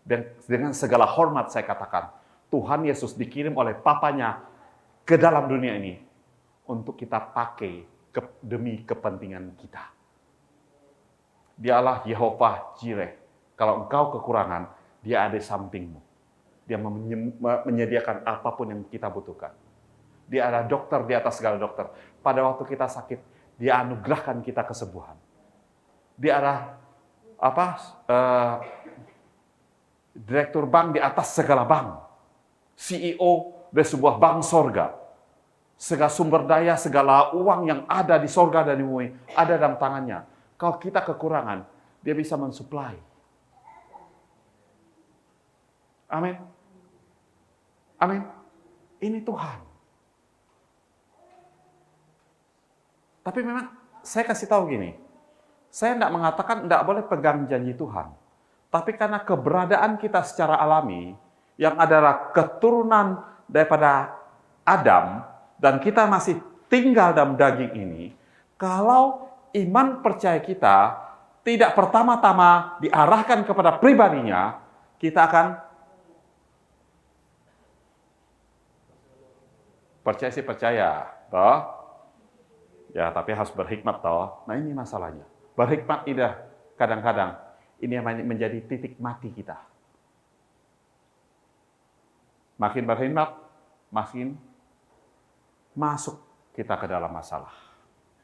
Dan dengan segala hormat saya katakan, Tuhan Yesus dikirim oleh Papanya ke dalam dunia ini untuk kita pakai demi kepentingan kita. Dialah Yehovah Jireh. Kalau engkau kekurangan, dia ada di sampingmu. Dia menyediakan apapun yang kita butuhkan. Dia adalah dokter di atas segala dokter. Pada waktu kita sakit, dia anugerahkan kita kesembuhan. Dia adalah direktur bank di atas segala bank. CEO dari sebuah bank sorga. Segala sumber daya, segala uang yang ada di sorga dan di bumi, ada dalam tangannya. Kalau kita kekurangan, dia bisa mensuplai. Amin. Amin. Ini Tuhan. Tapi memang saya kasih tahu gini, saya tidak mengatakan tidak boleh pegang janji Tuhan. Tapi karena keberadaan kita secara alami, yang adalah keturunan daripada Adam, dan kita masih tinggal dalam daging ini, kalau iman percaya kita tidak pertama-tama diarahkan kepada pribadinya, kita akan percaya sih percaya, toh? Ya, tapi harus berhikmat, toh. Nah, ini masalahnya. Berhikmat ini kadang-kadang ini yang menjadi titik mati kita. Makin berhikmat, makin masuk kita ke dalam masalah.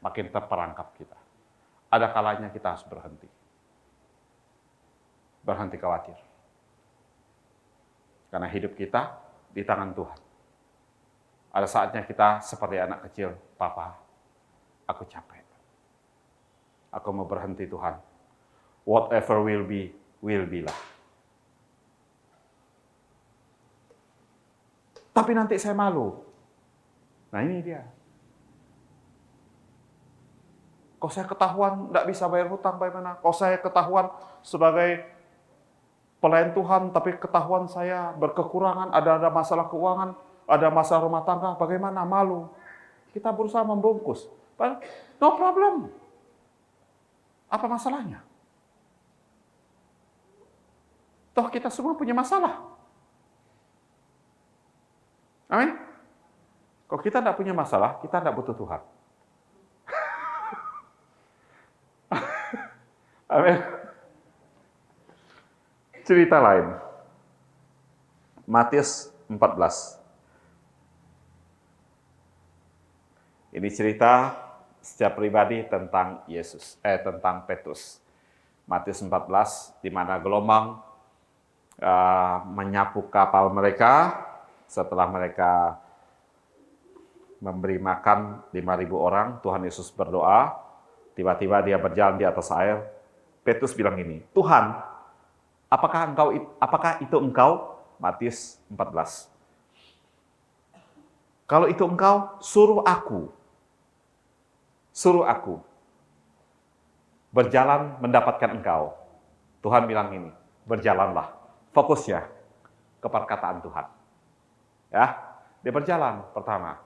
Makin terperangkap kita. Ada kalanya kita harus berhenti. Berhenti khawatir. Karena hidup kita di tangan Tuhan. Ada saatnya kita seperti anak kecil, Papa, aku capek. Aku mau berhenti, Tuhan. Whatever will be lah. Tapi nanti saya malu. Nah, ini dia. Kok saya ketahuan tidak bisa bayar hutang, bagaimana? Kok saya ketahuan sebagai pelayan Tuhan, tapi ketahuan saya berkekurangan, ada masalah keuangan, ada masalah rumah tangga, bagaimana? Malu. Kita berusaha membungkus. No problem. Apa masalahnya? Toh kita semua punya masalah. Amin. Kalau kita tidak punya masalah, kita tidak butuh Tuhan. Amin. Cerita lain. Matius 14. Ini cerita secara pribadi tentang tentang Petrus. Matius 14, di mana gelombang menyapu kapal mereka setelah mereka memberi makan 5.000 orang. Tuhan Yesus berdoa, tiba-tiba dia berjalan di atas air. Petrus bilang ini, Tuhan, apakah itu engkau? Matius 14. Kalau itu engkau, suruh aku berjalan mendapatkan engkau. Tuhan bilang ini, berjalanlah. Fokusnya ke perkataan Tuhan. Ya, dia berjalan pertama.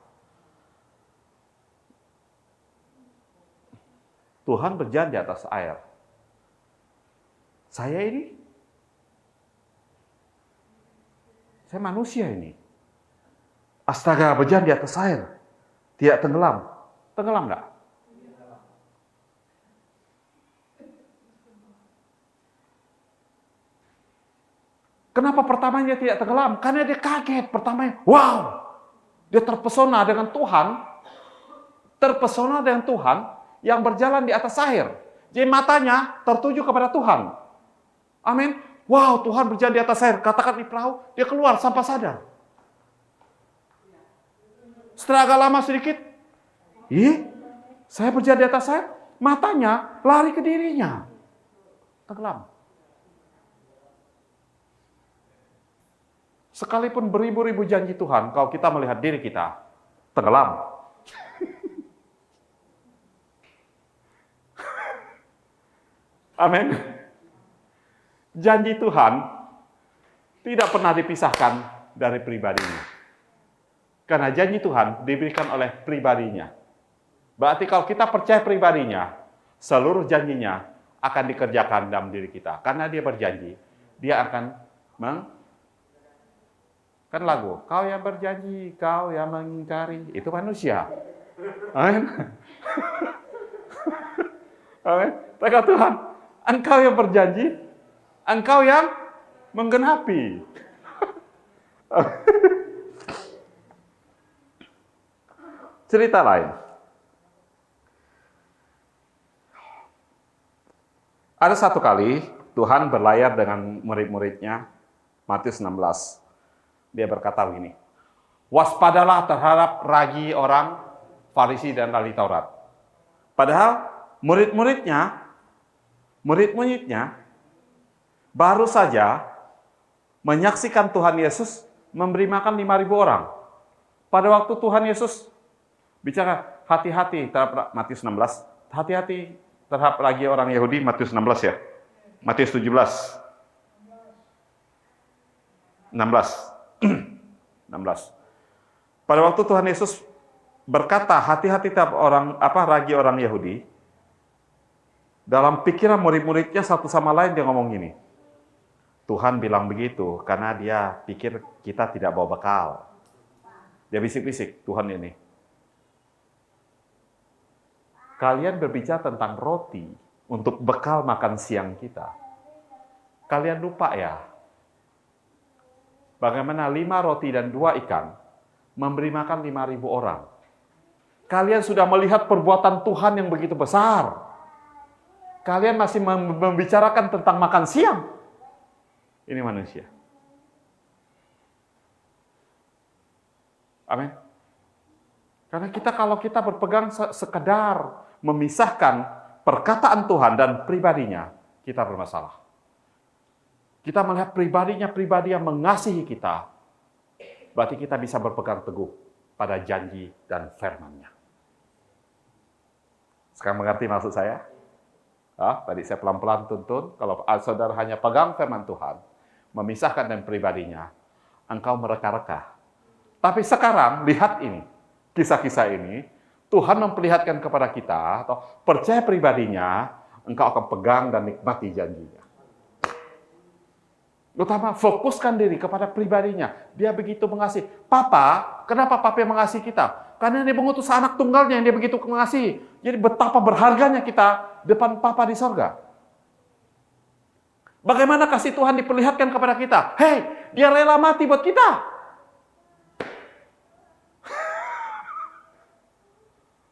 Tuhan berjalan di atas air. Saya manusia ini. Astaga, berjalan di atas air. Tidak tenggelam. Tenggelam enggak? Kenapa pertamanya tidak tenggelam? Karena dia kaget. Pertamanya, wow! Dia terpesona dengan Tuhan. Terpesona dengan Tuhan yang berjalan di atas air. Jadi matanya tertuju kepada Tuhan. Amin. Wow, Tuhan berjalan di atas air. Katakan di perahu, dia keluar tanpa sadar. Setelah agak lama sedikit, saya berjalan di atas air, matanya lari ke dirinya. Tenggelam. Sekalipun beribu-ribu janji Tuhan, kalau kita melihat diri kita, tenggelam. Amin. Janji Tuhan tidak pernah dipisahkan dari pribadinya. Karena janji Tuhan diberikan oleh pribadinya. Berarti kalau kita percaya pribadinya, seluruh janjinya akan dikerjakan dalam diri kita. Karena dia berjanji, dia akan kan lagu, kau yang berjanji, kau yang mengingkari, itu manusia. Amin. Amin. Kata Tuhan, engkau yang berjanji, engkau yang menggenapi. Cerita lain. Ada satu kali Tuhan berlayar dengan murid-muridnya, Matius 16. Dia berkata begini, waspadalah terhadap ragi orang Farisi dan ahli Taurat. Padahal murid-muridnya baru saja menyaksikan Tuhan Yesus memberi makan 5.000 orang. Pada waktu Tuhan Yesus bicara, hati-hati terhadap Matius 16, hati-hati terhadap ragi orang Yahudi, Matius 16 ya. Matius 17. 16. 16. Pada waktu Tuhan Yesus berkata, hati-hati ragi orang Yahudi, dalam pikiran murid-muridnya satu sama lain dia ngomong gini, Tuhan bilang begitu karena dia pikir kita tidak bawa bekal. Dia bisik-bisik, Tuhan ini. Kalian berbicara tentang roti untuk bekal makan siang kita. Kalian lupa ya, bagaimana 5 roti dan 2 ikan memberi makan 5.000 orang. Kalian sudah melihat perbuatan Tuhan yang begitu besar. Kalian masih membicarakan tentang makan siang. Ini manusia. Amin. Karena kalau kita berpegang sekedar memisahkan perkataan Tuhan dan pribadinya, kita bermasalah. Kita melihat pribadi yang mengasihi kita, berarti kita bisa berpegang teguh pada janji dan firman-Nya. Sekarang mengerti maksud saya? Tadi saya pelan-pelan tuntun, kalau saudara hanya pegang firman Tuhan, memisahkan dengan pribadinya, engkau mereka-reka. Tapi sekarang, lihat ini, kisah-kisah ini, Tuhan memperlihatkan kepada kita, atau percaya pribadinya, engkau akan pegang dan nikmati janjinya. Utama, fokuskan diri kepada pribadinya. Dia begitu mengasihi. Papa, kenapa Papa mengasihi kita? Karena dia mengutus anak tunggalnya yang dia begitu mengasihi. Jadi betapa berharganya kita depan Papa di sorga. Bagaimana kasih Tuhan diperlihatkan kepada kita? Hei, dia rela mati buat kita.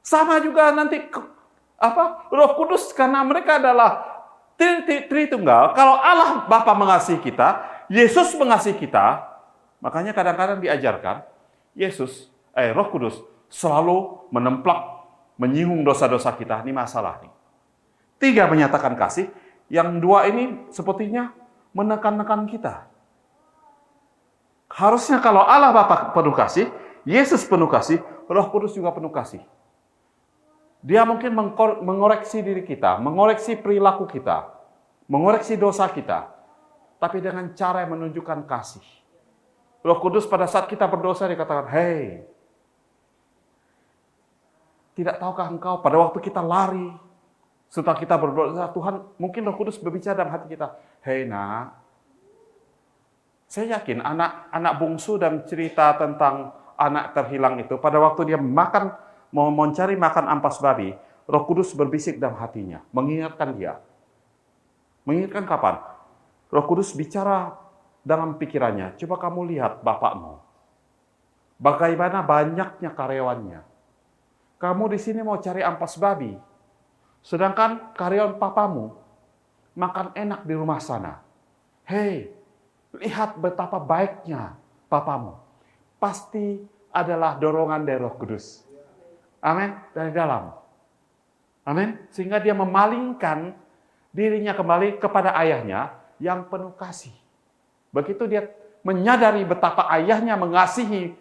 Sama juga nanti Roh Kudus, karena mereka adalah Tritunggal. Kalau Allah Bapa mengasihi kita, Yesus mengasihi kita, makanya kadang-kadang diajarkan Roh Kudus selalu menemplak, menyinggung dosa-dosa kita. Ini masalah nih. 3 menyatakan kasih, yang 2 ini sepertinya menekan-nekan kita. Harusnya kalau Allah Bapa penuh kasih, Yesus penuh kasih, Roh Kudus juga penuh kasih. Dia mungkin mengoreksi diri kita, mengoreksi perilaku kita, mengoreksi dosa kita, tapi dengan cara yang menunjukkan kasih. Roh Kudus pada saat kita berdosa dikatakan, hei, tidak tahukah engkau pada waktu kita lari, setelah kita berdosa, Tuhan, mungkin Roh Kudus berbicara dalam hati kita, hei nak, saya yakin anak bungsu dan cerita tentang anak terhilang itu, pada waktu dia mau mencari makan ampas babi, Roh Kudus berbisik dalam hatinya, mengingatkan dia. Mengingatkan kapan? Roh Kudus bicara dalam pikirannya, coba kamu lihat bapakmu. Bagaimana banyaknya karyawannya. Kamu di sini mau cari ampas babi, sedangkan karyawan papamu makan enak di rumah sana. Hei, lihat betapa baiknya papamu. Pasti adalah dorongan dari Roh Kudus. Amin, dari dalam. Amin. Sehingga dia memalingkan dirinya kembali kepada ayahnya yang penuh kasih. Begitu dia menyadari betapa ayahnya mengasihi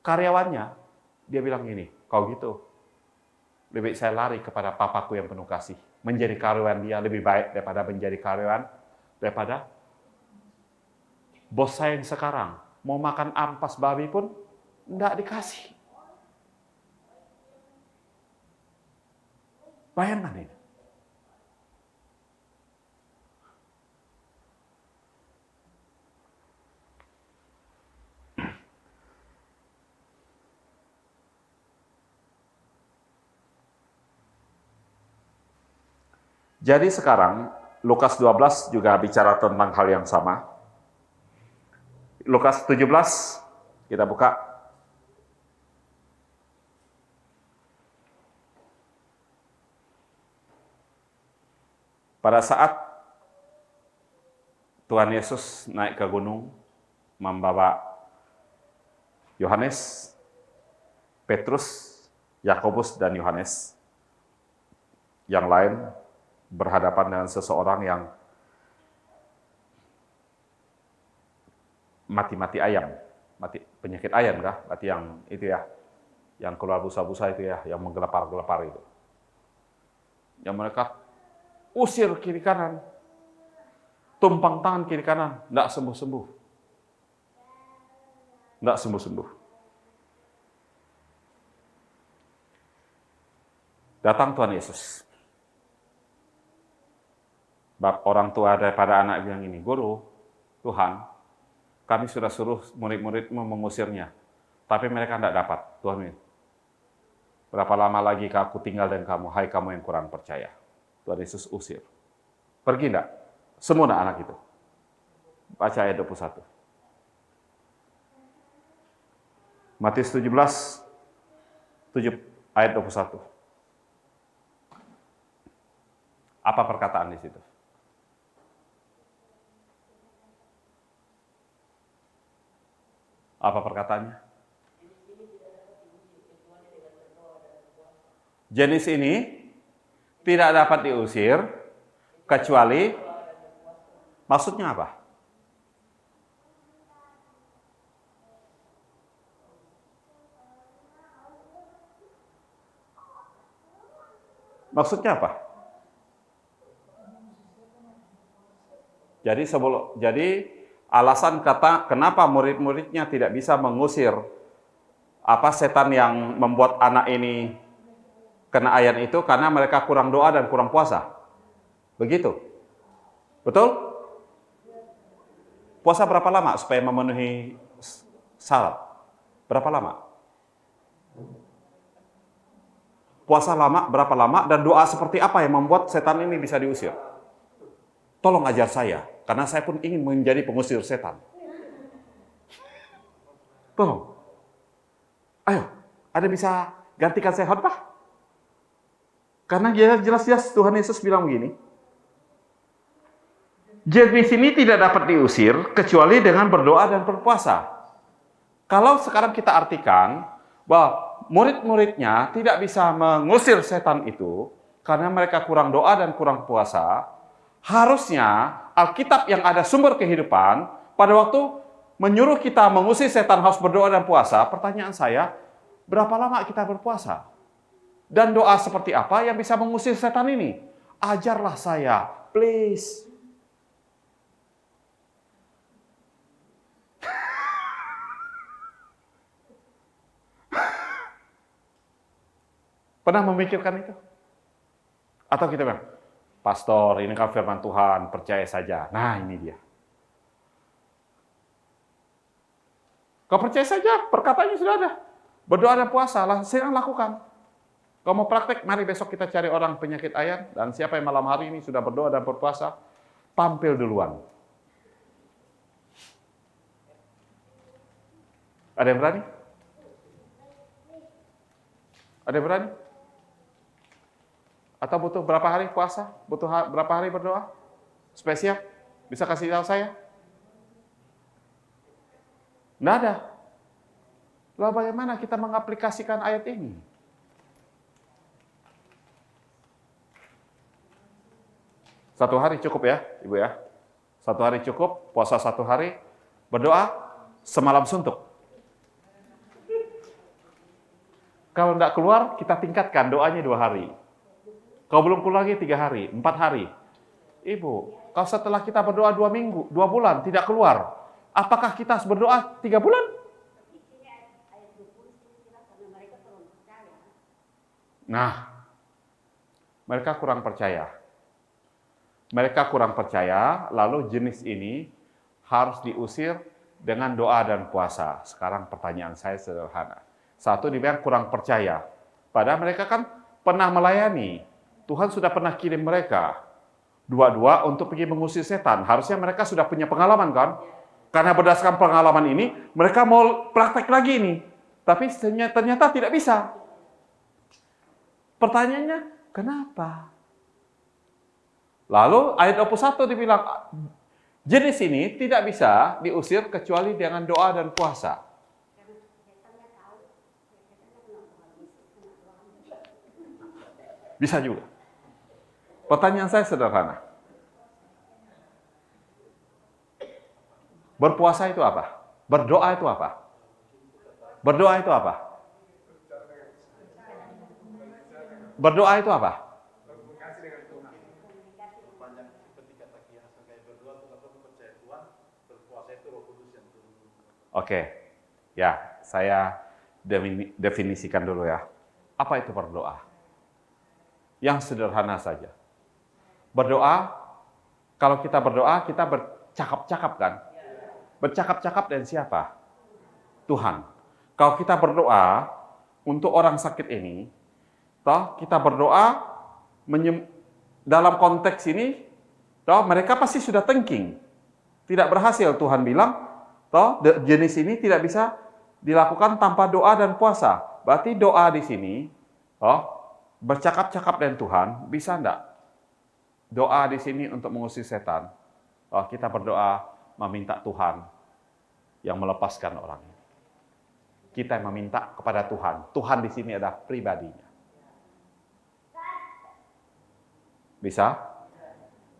karyawannya, dia bilang gini, kau gitu, lebih baik saya lari kepada papaku yang penuh kasih. Menjadi karyawan dia lebih baik daripada menjadi karyawan daripada bos saya yang sekarang. Mau makan ampas babi pun enggak dikasih. Bayangkan ini. Jadi sekarang Lukas 12 juga bicara tentang hal yang sama. Lukas 17 kita buka. Pada saat Tuhan Yesus naik ke gunung, membawa Yohanes, Petrus, Yakobus, dan Yohanes. Yang lain berhadapan dengan seseorang yang mati ayam, mati penyakit ayam kah? Mati yang itu ya, yang keluar busa-busa itu ya, yang menggelepar-gelepar itu. Yang mereka usir kiri kanan, tumpang tangan kiri kanan, tidak sembuh-sembuh. Nggak sembuh-sembuh. Datang Tuhan Yesus. Orang tua daripada anak bilang ini, Guru, Tuhan, kami sudah suruh murid-muridmu mengusirnya, tapi mereka tidak dapat. Tuhan, berapa lama lagi aku tinggal dengan kamu, hai kamu yang kurang percaya. Tuhan Yesus usir. Pergi enggak? Semua anak itu. Baca ayat 21. Matius 17, ayat 21. Apa perkataan di situ? Apa perkataannya? Jenis ini tidak dapat diusir kecuali, maksudnya apa? Maksudnya apa? Jadi alasan kenapa murid-muridnya tidak bisa mengusir setan yang membuat anak ini kena ayat itu karena mereka kurang doa dan kurang puasa. Begitu. Betul? Puasa berapa lama supaya memenuhi syarat? Berapa lama? Puasa berapa lama dan doa seperti apa yang membuat setan ini bisa diusir? Tolong ajar saya, karena saya pun ingin menjadi pengusir setan. Tolong. Ayo, ada bisa gantikan saya khotbah? Karena jelas-jelas Tuhan Yesus bilang begini. Jenis ini tidak dapat diusir kecuali dengan berdoa dan berpuasa. Kalau sekarang kita artikan bahwa murid-muridnya tidak bisa mengusir setan itu karena mereka kurang doa dan kurang puasa, harusnya Alkitab yang ada sumber kehidupan pada waktu menyuruh kita mengusir setan harus berdoa dan puasa. Pertanyaan saya, berapa lama kita berpuasa? Dan doa seperti apa yang bisa mengusir setan ini? Ajarlah saya, please. Pernah memikirkan itu? Atau kita bilang, Pastor, ini kan firman Tuhan, percaya saja. Nah, ini dia. Kau percaya saja, perkataannya sudah ada. Berdoa dan puasa, sedang lakukan. Kau mau praktek, mari besok kita cari orang penyakit ayan, dan siapa yang malam hari ini sudah berdoa dan berpuasa, tampil duluan. Ada yang berani? Ada yang berani? Atau butuh berapa hari puasa? Butuh berapa hari berdoa? Spesial? Bisa kasih tahu saya? Nggak ada. Lalu bagaimana kita mengaplikasikan ayat ini? Satu hari cukup ya, Ibu ya. Satu hari cukup, puasa satu hari, berdoa semalam suntuk. Kalau nggak keluar, kita tingkatkan doanya 2 hari. Kalau belum keluar lagi 3 hari, 4 hari. Ibu, kalau setelah kita berdoa 2 minggu, 2 bulan tidak keluar, apakah kita harus berdoa 3 bulan? Nah, mereka kurang percaya. Mereka kurang percaya, lalu jenis ini harus diusir dengan doa dan puasa. Sekarang pertanyaan saya sederhana. Satu, dibilang kurang percaya. Padahal mereka kan pernah melayani. Tuhan sudah pernah kirim mereka dua-dua untuk pergi mengusir setan. Harusnya mereka sudah punya pengalaman kan? Karena berdasarkan pengalaman ini, mereka mau praktek lagi ini. Tapi ternyata tidak bisa. Pertanyaannya, kenapa? Lalu ayat 21 dibilang, jenis ini tidak bisa diusir kecuali dengan doa dan puasa. Bisa juga. Pertanyaan saya sederhana. Berpuasa itu apa? Berdoa itu apa? Berdoa itu apa? Berdoa itu apa? Oke. Ya, saya definisikan dulu ya. Apa itu berdoa? Yang sederhana saja. Berdoa, kalau kita berdoa, kita bercakap-cakap kan? Bercakap-cakap dengan siapa? Tuhan. Kalau kita berdoa untuk orang sakit ini, toh kita berdoa dalam konteks ini, toh mereka pasti sudah thinking. Tidak berhasil, Tuhan bilang, toh jenis ini tidak bisa dilakukan tanpa doa dan puasa. Berarti doa di sini, toh bercakap-cakap dengan Tuhan, bisa enggak? Doa di sini untuk mengusir setan. Toh kita berdoa meminta Tuhan yang melepaskan orang ini. Kita meminta kepada Tuhan. Tuhan di sini adalah pribadinya. Bisa?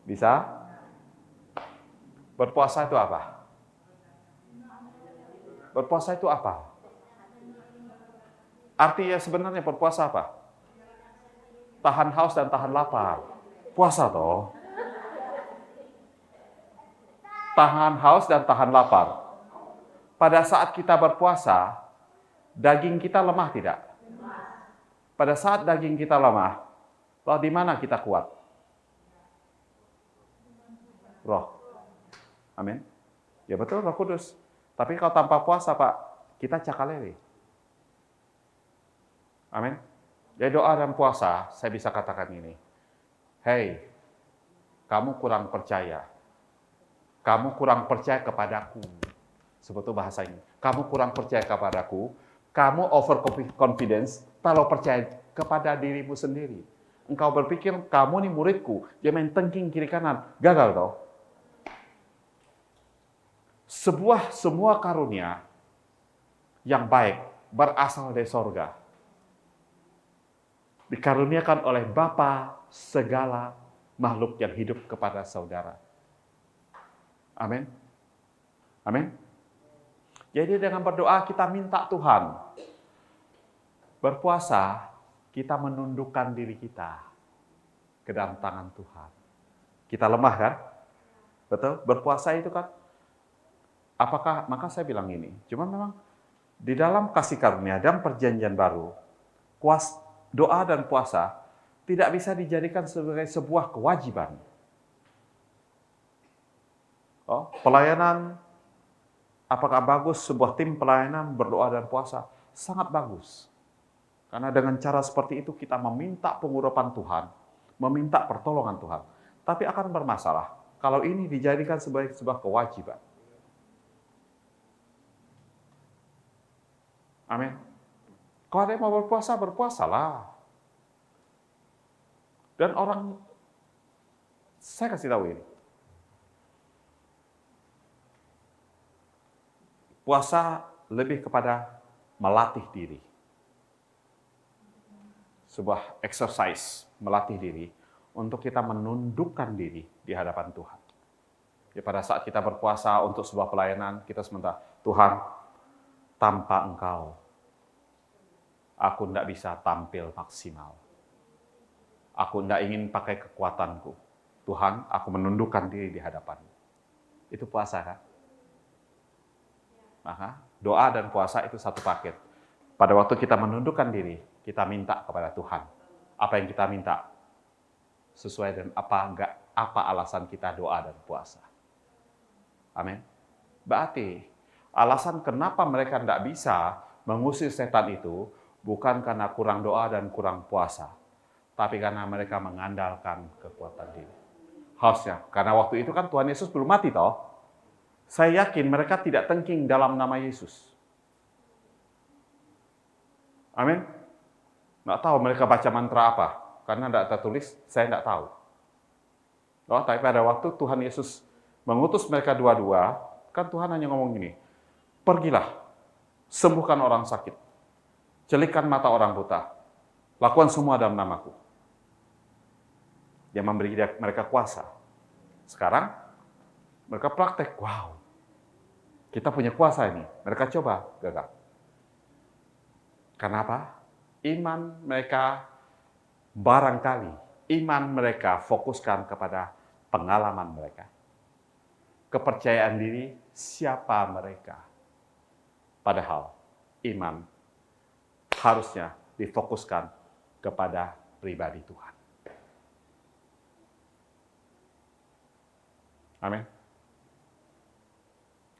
Bisa? Berpuasa itu apa? Berpuasa itu apa? Artinya sebenarnya berpuasa apa? Tahan haus dan tahan lapar. Puasa toh. Tahan haus dan tahan lapar. Pada saat kita berpuasa, daging kita lemah tidak? Pada saat daging kita lemah, toh di mana kita kuat? Roh. Amin. Ya betul, Roh Kudus. Tapi kalau tanpa puasa, Pak, kita cakalele. Amin. Jadi doa dan puasa, saya bisa katakan ini. Hei, kamu kurang percaya. Kamu kurang percaya kepadaku. Sebetulnya bahasa ini. Kamu kurang percaya kepadaku. Kamu overconfidence, terlalu percaya kepada dirimu sendiri. Engkau berpikir, kamu ini muridku. Dia main tengking kiri kanan. Gagal toh. Semua karunia yang baik berasal dari sorga. Dikaruniakan oleh Bapa segala makhluk yang hidup kepada saudara. Amin. Amin. Jadi dengan berdoa kita minta Tuhan. Berpuasa kita menundukkan diri kita ke dalam tangan Tuhan. Kita lemah kan? Betul? Berpuasa itu kan? Apakah, maka saya bilang ini, cuma memang di dalam kasih karunia dan perjanjian baru, doa dan puasa tidak bisa dijadikan sebagai sebuah kewajiban. Oh, pelayanan, apakah bagus sebuah tim pelayanan berdoa dan puasa? Sangat bagus. Karena dengan cara seperti itu kita meminta pengurapan Tuhan, meminta pertolongan Tuhan. Tapi akan bermasalah kalau ini dijadikan sebagai sebuah kewajiban. Amin. Kalau ada yang mau berpuasa, berpuasalah. Dan orang, saya kasih tahu ini. Puasa lebih kepada melatih diri. Sebuah exercise, melatih diri, untuk kita menundukkan diri di hadapan Tuhan. Ya, pada saat kita berpuasa untuk sebuah pelayanan, kita sementara, Tuhan, tanpa Engkau, aku tidak bisa tampil maksimal. Aku tidak ingin pakai kekuatanku. Tuhan, aku menundukkan diri di hadapan-Mu. Itu puasa kan? Maka doa dan puasa itu satu paket. Pada waktu kita menundukkan diri, kita minta kepada Tuhan. Apa yang kita minta? Sesuai dengan apa alasan kita doa dan puasa. Amin. Berarti alasan kenapa mereka tidak bisa mengusir setan itu bukan karena kurang doa dan kurang puasa, tapi karena mereka mengandalkan kekuatan diri. Harusnya, karena waktu itu kan Tuhan Yesus belum mati toh. Saya yakin mereka tidak tengking dalam nama Yesus. Amin. Nggak tahu mereka baca mantra apa, karena tidak tertulis, saya tidak tahu. Oh, tapi pada waktu Tuhan Yesus mengutus mereka dua-dua, kan Tuhan hanya ngomong gini, pergilah, sembuhkan orang sakit, celikkan mata orang buta, lakukan semua dalam namaku. Dia memberi mereka kuasa. Sekarang mereka praktek, wow, kita punya kuasa ini. Mereka coba, gagal. Kenapa? Iman mereka barangkali, iman mereka fokuskan kepada pengalaman mereka. Kepercayaan diri, siapa mereka. Padahal iman harusnya difokuskan kepada pribadi Tuhan. Amin.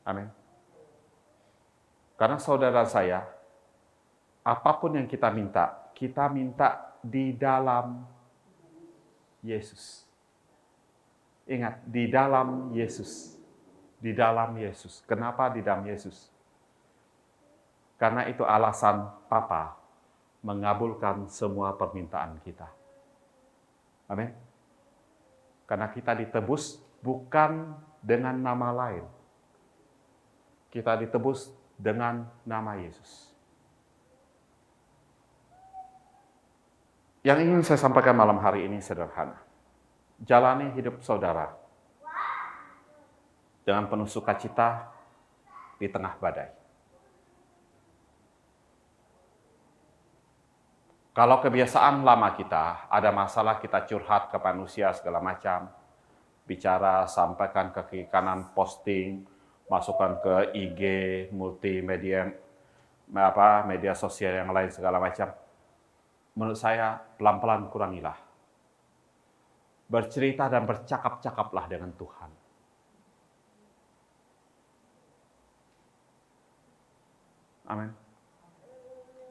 Amin. Karena saudara saya, apapun yang kita minta di dalam Yesus. Ingat, di dalam Yesus. Di dalam Yesus. Kenapa di dalam Yesus? Karena itu alasan Papa mengabulkan semua permintaan kita. Amin. Karena kita ditebus bukan dengan nama lain. Kita ditebus dengan nama Yesus. Yang ingin saya sampaikan malam hari ini sederhana. Jalani hidup saudara dengan penuh sukacita di tengah badai. Kalau kebiasaan lama kita, ada masalah kita curhat ke manusia segala macam, bicara, sampaikan ke kiri kanan, posting, masukkan ke IG, multimedia, media sosial yang lain segala macam. Menurut saya, pelan-pelan kurangilah. Bercerita dan bercakap-cakaplah dengan Tuhan. Amin.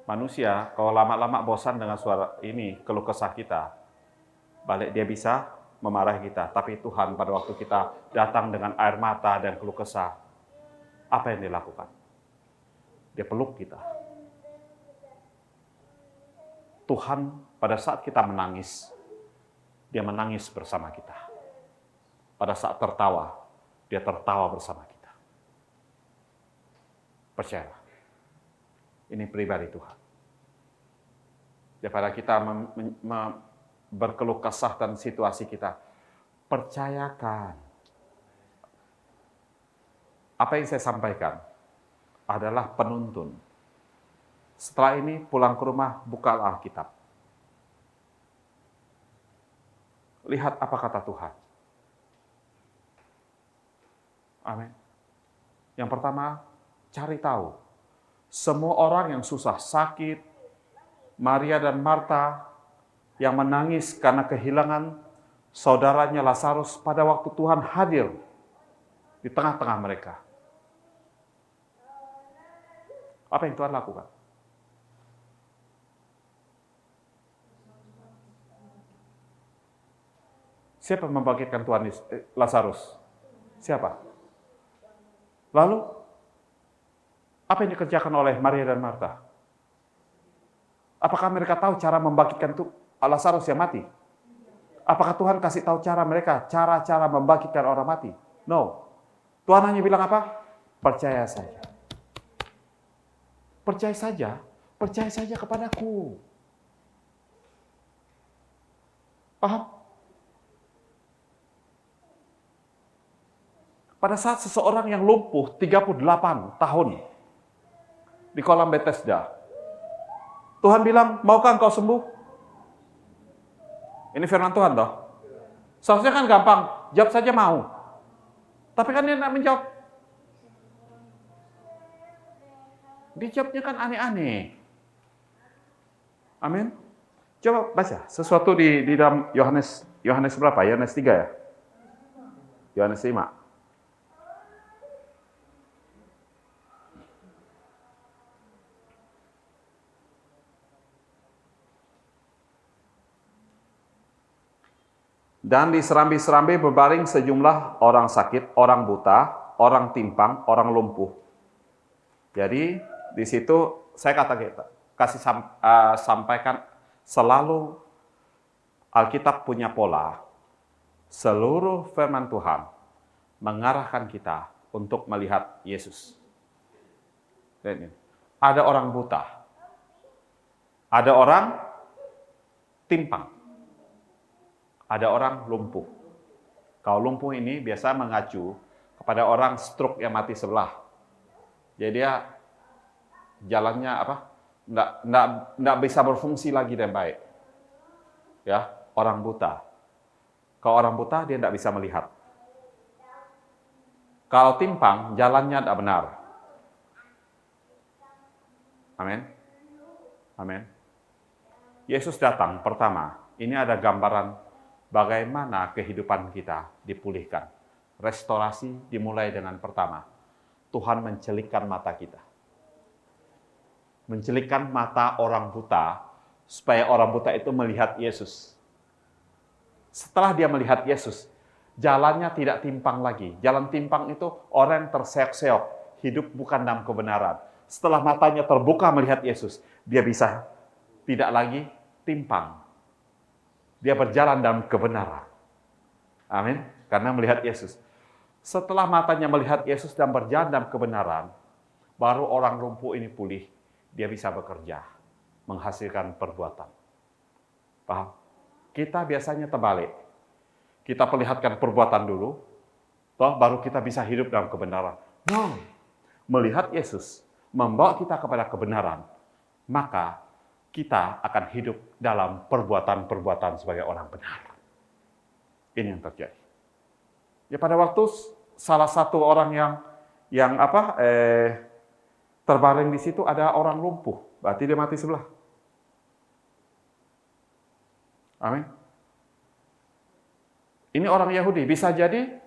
Manusia, kalau lama-lama bosan dengan suara ini, keluh kesah kita, balik dia bisa memarahi kita. Tapi Tuhan pada waktu kita datang dengan air mata dan keluh kesah, apa yang dia lakukan? Dia peluk kita. Tuhan pada saat kita menangis, dia menangis bersama kita. Pada saat tertawa, dia tertawa bersama kita. Percayalah. Ini pribadi Tuhan. Daripada kita berkeluh kesah dan situasi kita, percayakan. Apa yang saya sampaikan adalah penuntun. Setelah ini pulang ke rumah, buka Alkitab. Lihat apa kata Tuhan. Amin. Yang pertama, cari tahu. Semua orang yang susah, sakit, Maria dan Marta yang menangis karena kehilangan saudaranya Lazarus pada waktu Tuhan hadir di tengah-tengah mereka. Apa yang Tuhan lakukan? Siapa yang membangkitkan Tuhan Lazarus? Siapa? Lalu, apa yang dikerjakan oleh Maria dan Marta? Apakah mereka tahu cara membangkitkan Lazarus yang mati? Apakah Tuhan kasih tahu cara mereka, cara-cara membangkitkan orang mati? No. Tuhan hanya bilang apa? Percaya saja. Percaya saja kepadaku. Paham? Pada saat seseorang yang lumpuh 38 tahun di kolam Bethesda, Tuhan bilang, maukah engkau sembuh? Ini firman Tuhan toh. Seharusnya kan gampang, jawab saja mau. Tapi kan dia tidak menjawab. Dijawabnya kan aneh-aneh. Amin. Coba baca sesuatu di dalam Yohanes berapa? Yohanes 3 ya? Yohanes 5. Dan di serambi-serambi berbaring sejumlah orang sakit, orang buta, orang timpang, orang lumpuh. Jadi di situ saya sampaikan selalu Alkitab punya pola. Seluruh firman Tuhan mengarahkan kita untuk melihat Yesus. Ada orang buta, ada orang timpang, ada orang lumpuh. Kalau lumpuh ini biasa mengacu kepada orang stroke yang mati sebelah. Jadi dia jalannya nggak bisa berfungsi lagi dengan baik. Ya, orang buta. Kalau orang buta dia nggak bisa melihat. Kalau timpang jalannya tidak benar. Amin. Amin. Yesus datang pertama. Ini ada gambaran bagaimana kehidupan kita dipulihkan. Restorasi dimulai dengan pertama. Tuhan mencelikkan mata kita. Mencelikkan mata orang buta supaya orang buta itu melihat Yesus. Setelah dia melihat Yesus, jalannya tidak timpang lagi. Jalan timpang itu orang yang terseok-seok, hidup bukan dalam kebenaran. Setelah matanya terbuka melihat Yesus, dia bisa tidak lagi timpang. Dia berjalan dalam kebenaran. Amin. Karena melihat Yesus. Setelah matanya melihat Yesus dan berjalan dalam kebenaran, baru orang lumpuh ini pulih. Dia bisa bekerja, menghasilkan perbuatan. Paham? Kita biasanya terbalik. Kita perlihatkan perbuatan dulu, toh baru kita bisa hidup dalam kebenaran. No. Melihat Yesus membawa kita kepada kebenaran, maka kita akan hidup dalam perbuatan-perbuatan sebagai orang benar. Ini yang terjadi. Ya pada waktu salah satu orang yang terbaring di situ ada orang lumpuh, berarti dia mati sebelah. Amin. Ini orang Yahudi, bisa jadi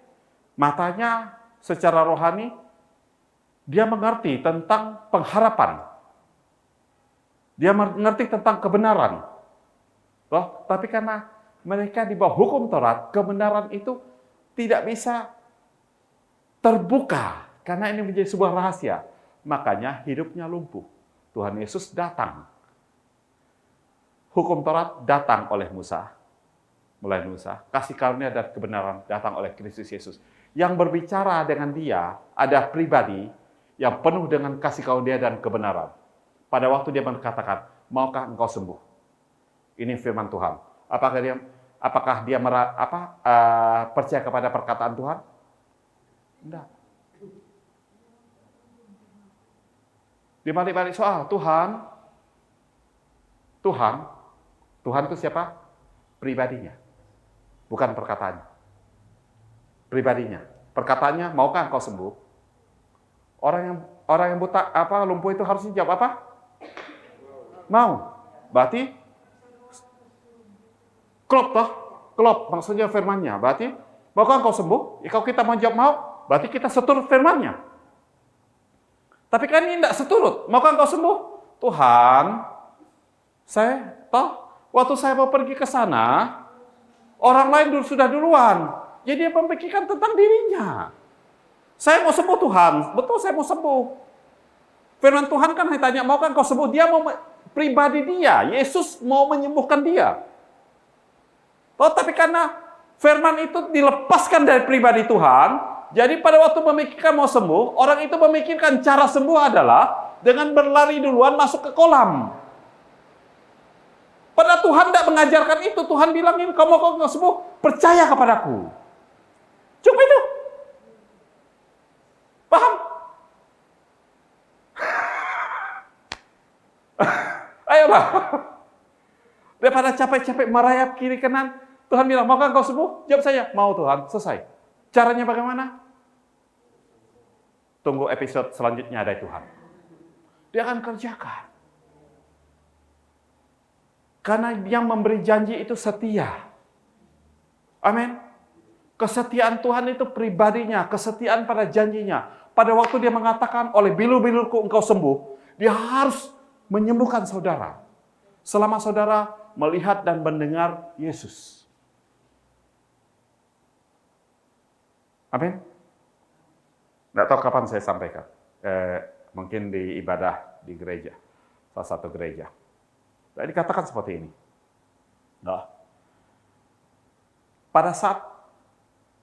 matanya secara rohani dia mengerti tentang pengharapan. Dia mengerti tentang kebenaran. Loh, tapi karena mereka di bawah hukum Taurat, kebenaran itu tidak bisa terbuka karena ini menjadi sebuah rahasia. Makanya hidupnya lumpuh. Tuhan Yesus datang. Hukum Taurat datang oleh Musa. Mulai Musa. Kasih karunia dan kebenaran datang oleh Kristus Yesus. Yang berbicara dengan dia ada pribadi yang penuh dengan kasih karunia dan kebenaran. Pada waktu dia mengatakan, maukah engkau sembuh? Ini firman Tuhan. Apakah dia percaya kepada perkataan Tuhan? Tidak. Di balik-balik soal Tuhan itu siapa? Pribadinya, bukan perkataannya. Pribadinya, perkataannya, maukah engkau sembuh? Orang yang buta lumpuh itu harusnya jawab apa? Mau. Berarti klop maksudnya firmannya. Berarti maukah engkau sembuh? Kalau kita mau jawab mau, berarti kita seturut firmannya. Tapi kan ini tidak seturut. Maukah engkau sembuh? Tuhan, waktu saya mau pergi ke sana, orang lain sudah duluan. Jadi dia memikirkan tentang dirinya. Saya mau sembuh Tuhan. Betul saya mau sembuh. Firman Tuhan kan tanya, maukah engkau sembuh? Dia mau pribadi dia. Yesus mau menyembuhkan dia. Tapi karena firman itu dilepaskan dari pribadi Tuhan, jadi pada waktu memikirkan mau sembuh, orang itu memikirkan cara sembuh adalah dengan berlari duluan masuk ke kolam. Padahal Tuhan tidak mengajarkan itu. Tuhan bilang, ini kamu kok nggak sembuh, percaya kepadaku. Cukup itu. Paham? Ayolah. Daripada capek-capek merayap kiri kanan, Tuhan bilang, maukah engkau sembuh? Jawab saya, mau Tuhan, selesai. Caranya bagaimana? Tunggu episode selanjutnya dari Tuhan. Dia akan kerjakan. Karena yang memberi janji itu setia. Amin. Kesetiaan Tuhan itu pribadinya, kesetiaan pada janjinya. Pada waktu dia mengatakan, oleh bilu-bilurku engkau sembuh, dia harus menyembuhkan saudara. Selama saudara melihat dan mendengar Yesus. Amin. Nggak tahu kapan saya sampaikan. Mungkin di ibadah di gereja. Salah satu gereja. Nah, dikatakan seperti ini. Nah, pada saat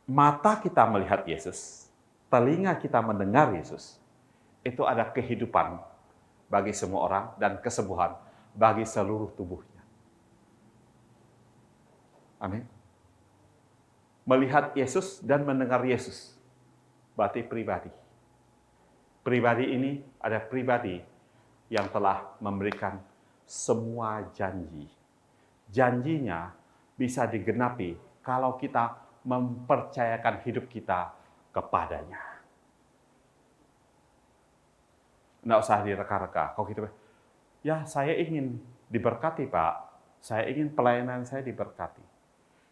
mata kita melihat Yesus, telinga kita mendengar Yesus, itu ada kehidupan bagi semua orang dan kesembuhan bagi seluruh tubuhnya. Amin. Melihat Yesus dan mendengar Yesus, berarti pribadi. Pribadi ini ada pribadi yang telah memberikan semua janji. Janjinya bisa digenapi kalau kita mempercayakan hidup kita kepadanya. Nggak usah direka-reka. Kalau kita Ya, saya ingin diberkati, Pak. Saya ingin pelayanan saya diberkati.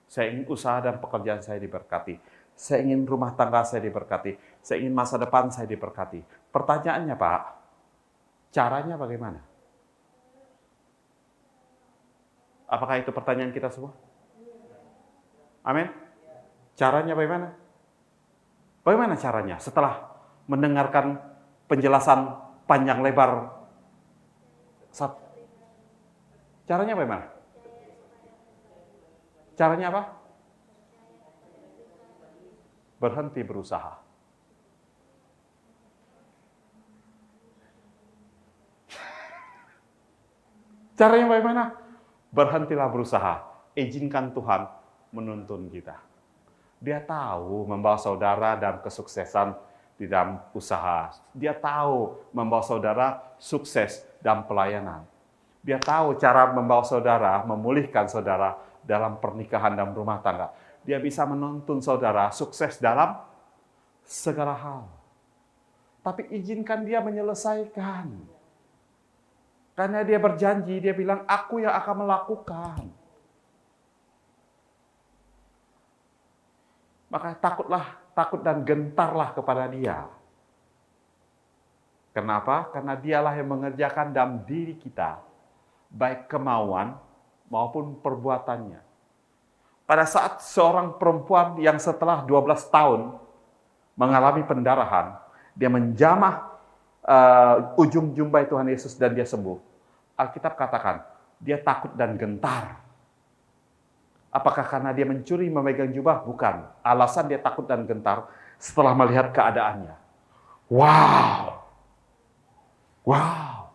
Saya ingin usaha dan pekerjaan saya diberkati. Saya ingin rumah tangga saya diberkati. Saya ingin masa depan saya diberkati. Pertanyaannya, Pak, caranya bagaimana? Apakah itu pertanyaan kita semua? Amin. Caranya bagaimana? Bagaimana caranya setelah mendengarkan penjelasan panjang lebar? Caranya bagaimana? Caranya apa? Berhenti berusaha. Caranya bagaimana? Berhentilah berusaha. Izinkan Tuhan menuntun kita. Dia tahu membawa saudara dalam kesuksesan di dalam usaha. Dia tahu membawa saudara sukses dalam pelayanan. Dia tahu cara membawa saudara, memulihkan saudara dalam pernikahan dan rumah tangga. Dia bisa menuntun saudara sukses dalam segala hal. Tapi izinkan dia menyelesaikan. Karena dia berjanji, dia bilang, aku yang akan melakukan. Maka takut dan gentarlah kepada dia. Kenapa? Karena dialah yang mengerjakan dalam diri kita, baik kemauan maupun perbuatannya. Pada saat seorang perempuan yang setelah 12 tahun mengalami pendarahan, dia menjamah ujung jumbai Tuhan Yesus dan dia sembuh. Alkitab katakan, dia takut dan gentar. Apakah karena dia mencuri memegang jubah? Bukan. Alasan dia takut dan gentar setelah melihat keadaannya. Wow. Wow.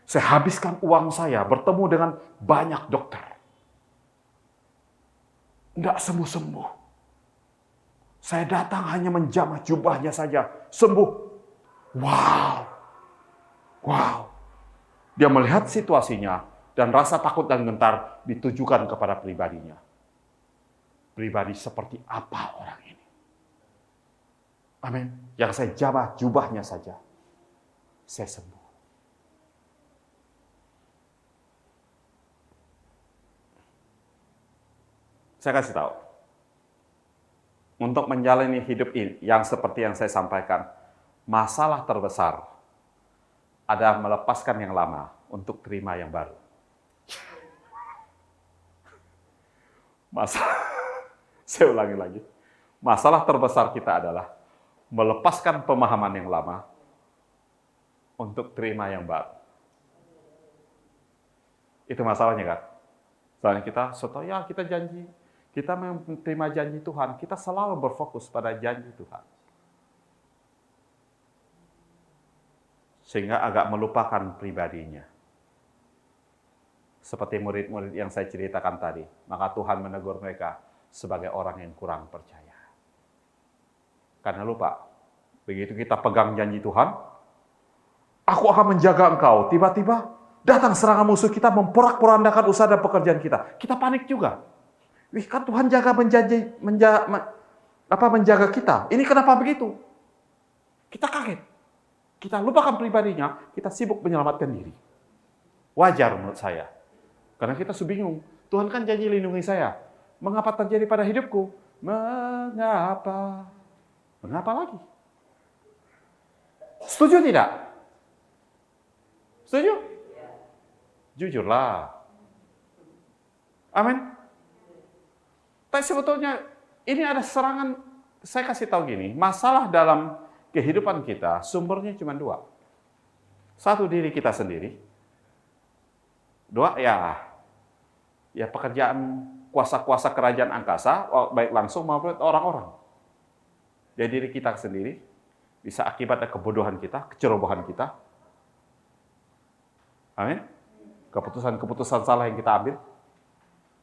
Saya habiskan uang saya bertemu dengan banyak dokter. Enggak sembuh-sembuh. Saya datang hanya menjamah jubahnya saja. Sembuh. Wow. Wow. Dia melihat situasinya dan rasa takut dan gentar ditujukan kepada pribadinya. Pribadi seperti apa orang ini? Amin. Yang saya jamah jubahnya saja, saya sembuh. Saya kasih tahu. Untuk menjalani hidup ini, yang seperti yang saya sampaikan, masalah terbesar ada melepaskan yang lama untuk terima yang baru. Saya ulangi lagi. Masalah terbesar kita adalah melepaskan pemahaman yang lama untuk terima yang baru. Itu masalahnya kan? Soalnya kita janji, kita menerima janji Tuhan, kita selalu berfokus pada janji Tuhan. Sehingga agak melupakan pribadinya. Seperti murid-murid yang saya ceritakan tadi, maka Tuhan menegur mereka sebagai orang yang kurang percaya. Karena lupa, begitu kita pegang janji Tuhan, aku akan menjaga engkau. Tiba-tiba datang serangan musuh kita memporak-porandakan usaha dan pekerjaan kita. Kita panik juga. Wih, kan Tuhan menjaga kita. Ini kenapa begitu? Kita kaget. Kita lupakan pribadinya, kita sibuk menyelamatkan diri. Wajar menurut saya. Karena kita bingung. Tuhan kan janji lindungi saya. Mengapa terjadi pada hidupku? Mengapa? Mengapa lagi? Setuju tidak? Setuju? Jujurlah. Amin. Tapi sebetulnya ini ada serangan, saya kasih tahu gini, masalah dalam kehidupan kita sumbernya cuma dua. Satu, diri kita sendiri. Dua, ya pekerjaan kuasa-kuasa kerajaan angkasa, baik langsung maupun orang-orang. Jadi diri kita sendiri bisa akibatnya kebodohan kita, kecerobohan kita. Amin. Keputusan-keputusan salah yang kita ambil.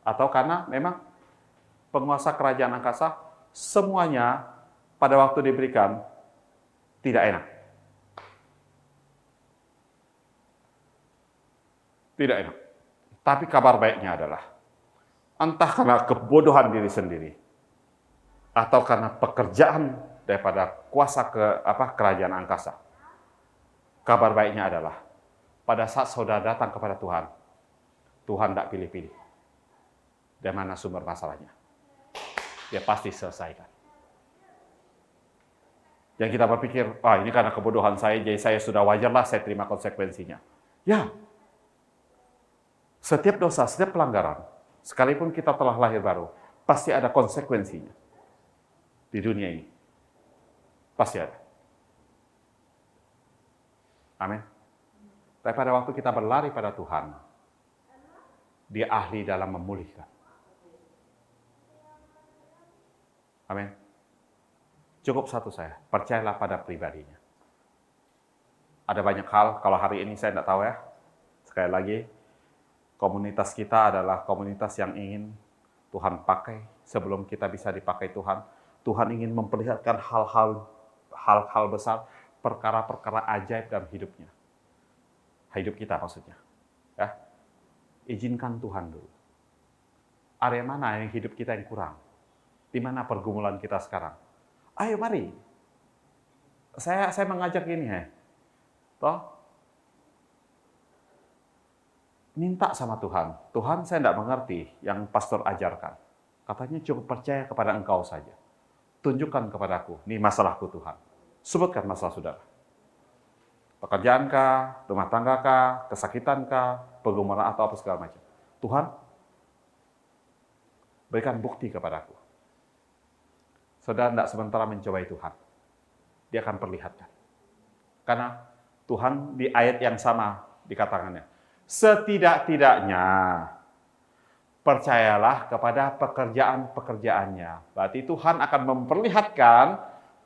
Atau karena memang penguasa kerajaan angkasa semuanya pada waktu diberikan tidak enak. Tidak enak. Tapi kabar baiknya adalah, entah karena kebodohan diri sendiri, atau karena pekerjaan daripada kuasa kerajaan angkasa, kabar baiknya adalah, pada saat saudara datang kepada Tuhan, Tuhan tidak pilih-pilih. Dari mana sumber masalahnya? Dia pasti selesaikan. Yang kita berpikir, ini karena kebodohan saya, jadi saya sudah wajarlah saya terima konsekuensinya. Ya, setiap dosa, setiap pelanggaran, sekalipun kita telah lahir baru, pasti ada konsekuensinya. Di dunia ini. Pasti ada. Amin. Tapi pada waktu kita berlari pada Tuhan, Dia ahli dalam memulihkan. Amin. Cukup satu saya, percayalah pada pribadinya. Ada banyak hal, kalau hari ini saya tidak tahu ya. Sekali lagi, komunitas kita adalah komunitas yang ingin Tuhan pakai sebelum kita bisa dipakai Tuhan. Tuhan ingin memperlihatkan hal-hal besar, perkara-perkara ajaib dalam hidupnya. Hidup kita maksudnya. Ya. Izinkan Tuhan dulu. Area mana yang hidup kita yang kurang? Di mana pergumulan kita sekarang? Ayo mari. Saya mengajak ini ya. Toh, minta sama Tuhan. Tuhan, saya tidak mengerti yang pastor ajarkan. Katanya cukup percaya kepada Engkau saja. Tunjukkan kepadaku, ini masalahku Tuhan. Sebutkan masalah saudara. Pekerjaan kah, rumah tangga kah, kesakitan kah, pergumulan atau apa segala macam. Tuhan, berikan bukti kepadaku. Saudara tidak sementara mencobai Tuhan. Dia akan perlihatkan. Karena Tuhan di ayat yang sama dikatakannya. Setidak-tidaknya percayalah kepada pekerjaan-pekerjaannya. Berarti Tuhan akan memperlihatkan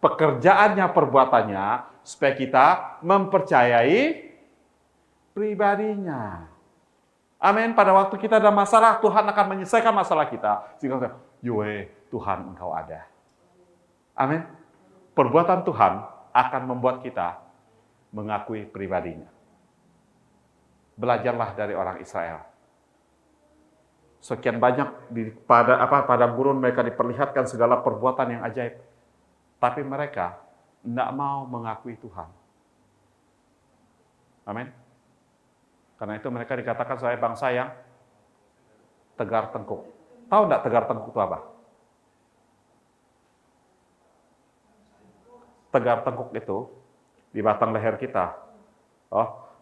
pekerjaannya, perbuatannya, supaya kita mempercayai pribadinya. Amin. Pada waktu kita ada masalah, Tuhan akan menyelesaikan masalah kita. Sehingga Tuhan Engkau ada. Amin. Perbuatan Tuhan akan membuat kita mengakui pribadinya. Belajarlah dari orang Israel. Sekian banyak pada gurun mereka diperlihatkan segala perbuatan yang ajaib. Tapi mereka tidak mau mengakui Tuhan. Amin. Karena itu mereka dikatakan sebagai bangsa yang tegar tengkuk. Tahu tidak tegar tengkuk itu apa? Tegar tengkuk itu di batang leher kita.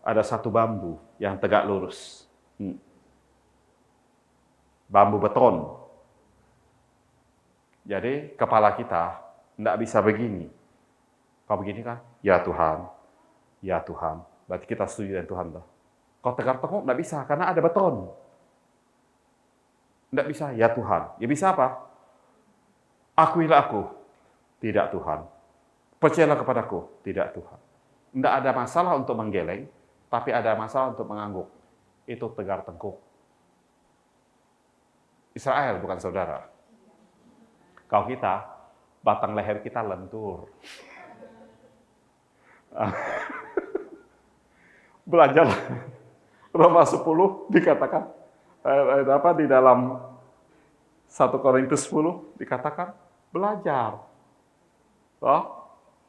Ada satu bambu yang tegak lurus. Bambu beton. Jadi kepala kita tidak bisa begini. Kalau begini kan, ya Tuhan, ya Tuhan. Berarti kita setuju dengan Tuhan. Kalau tegar tengkuk tidak bisa, karena ada beton. Tidak bisa, ya Tuhan. Ya bisa apa? Akuilah aku. Tidak Tuhan. Percayalah kepadaku. Tidak Tuhan. Tidak ada masalah untuk menggeleng, tapi ada masalah untuk mengangguk. Itu tegar tengkuk. Israel bukan saudara. Kalau kita, batang leher kita lentur. Belajar. Roma 10 dikatakan, di dalam 1 Korintus 10 dikatakan, belajar.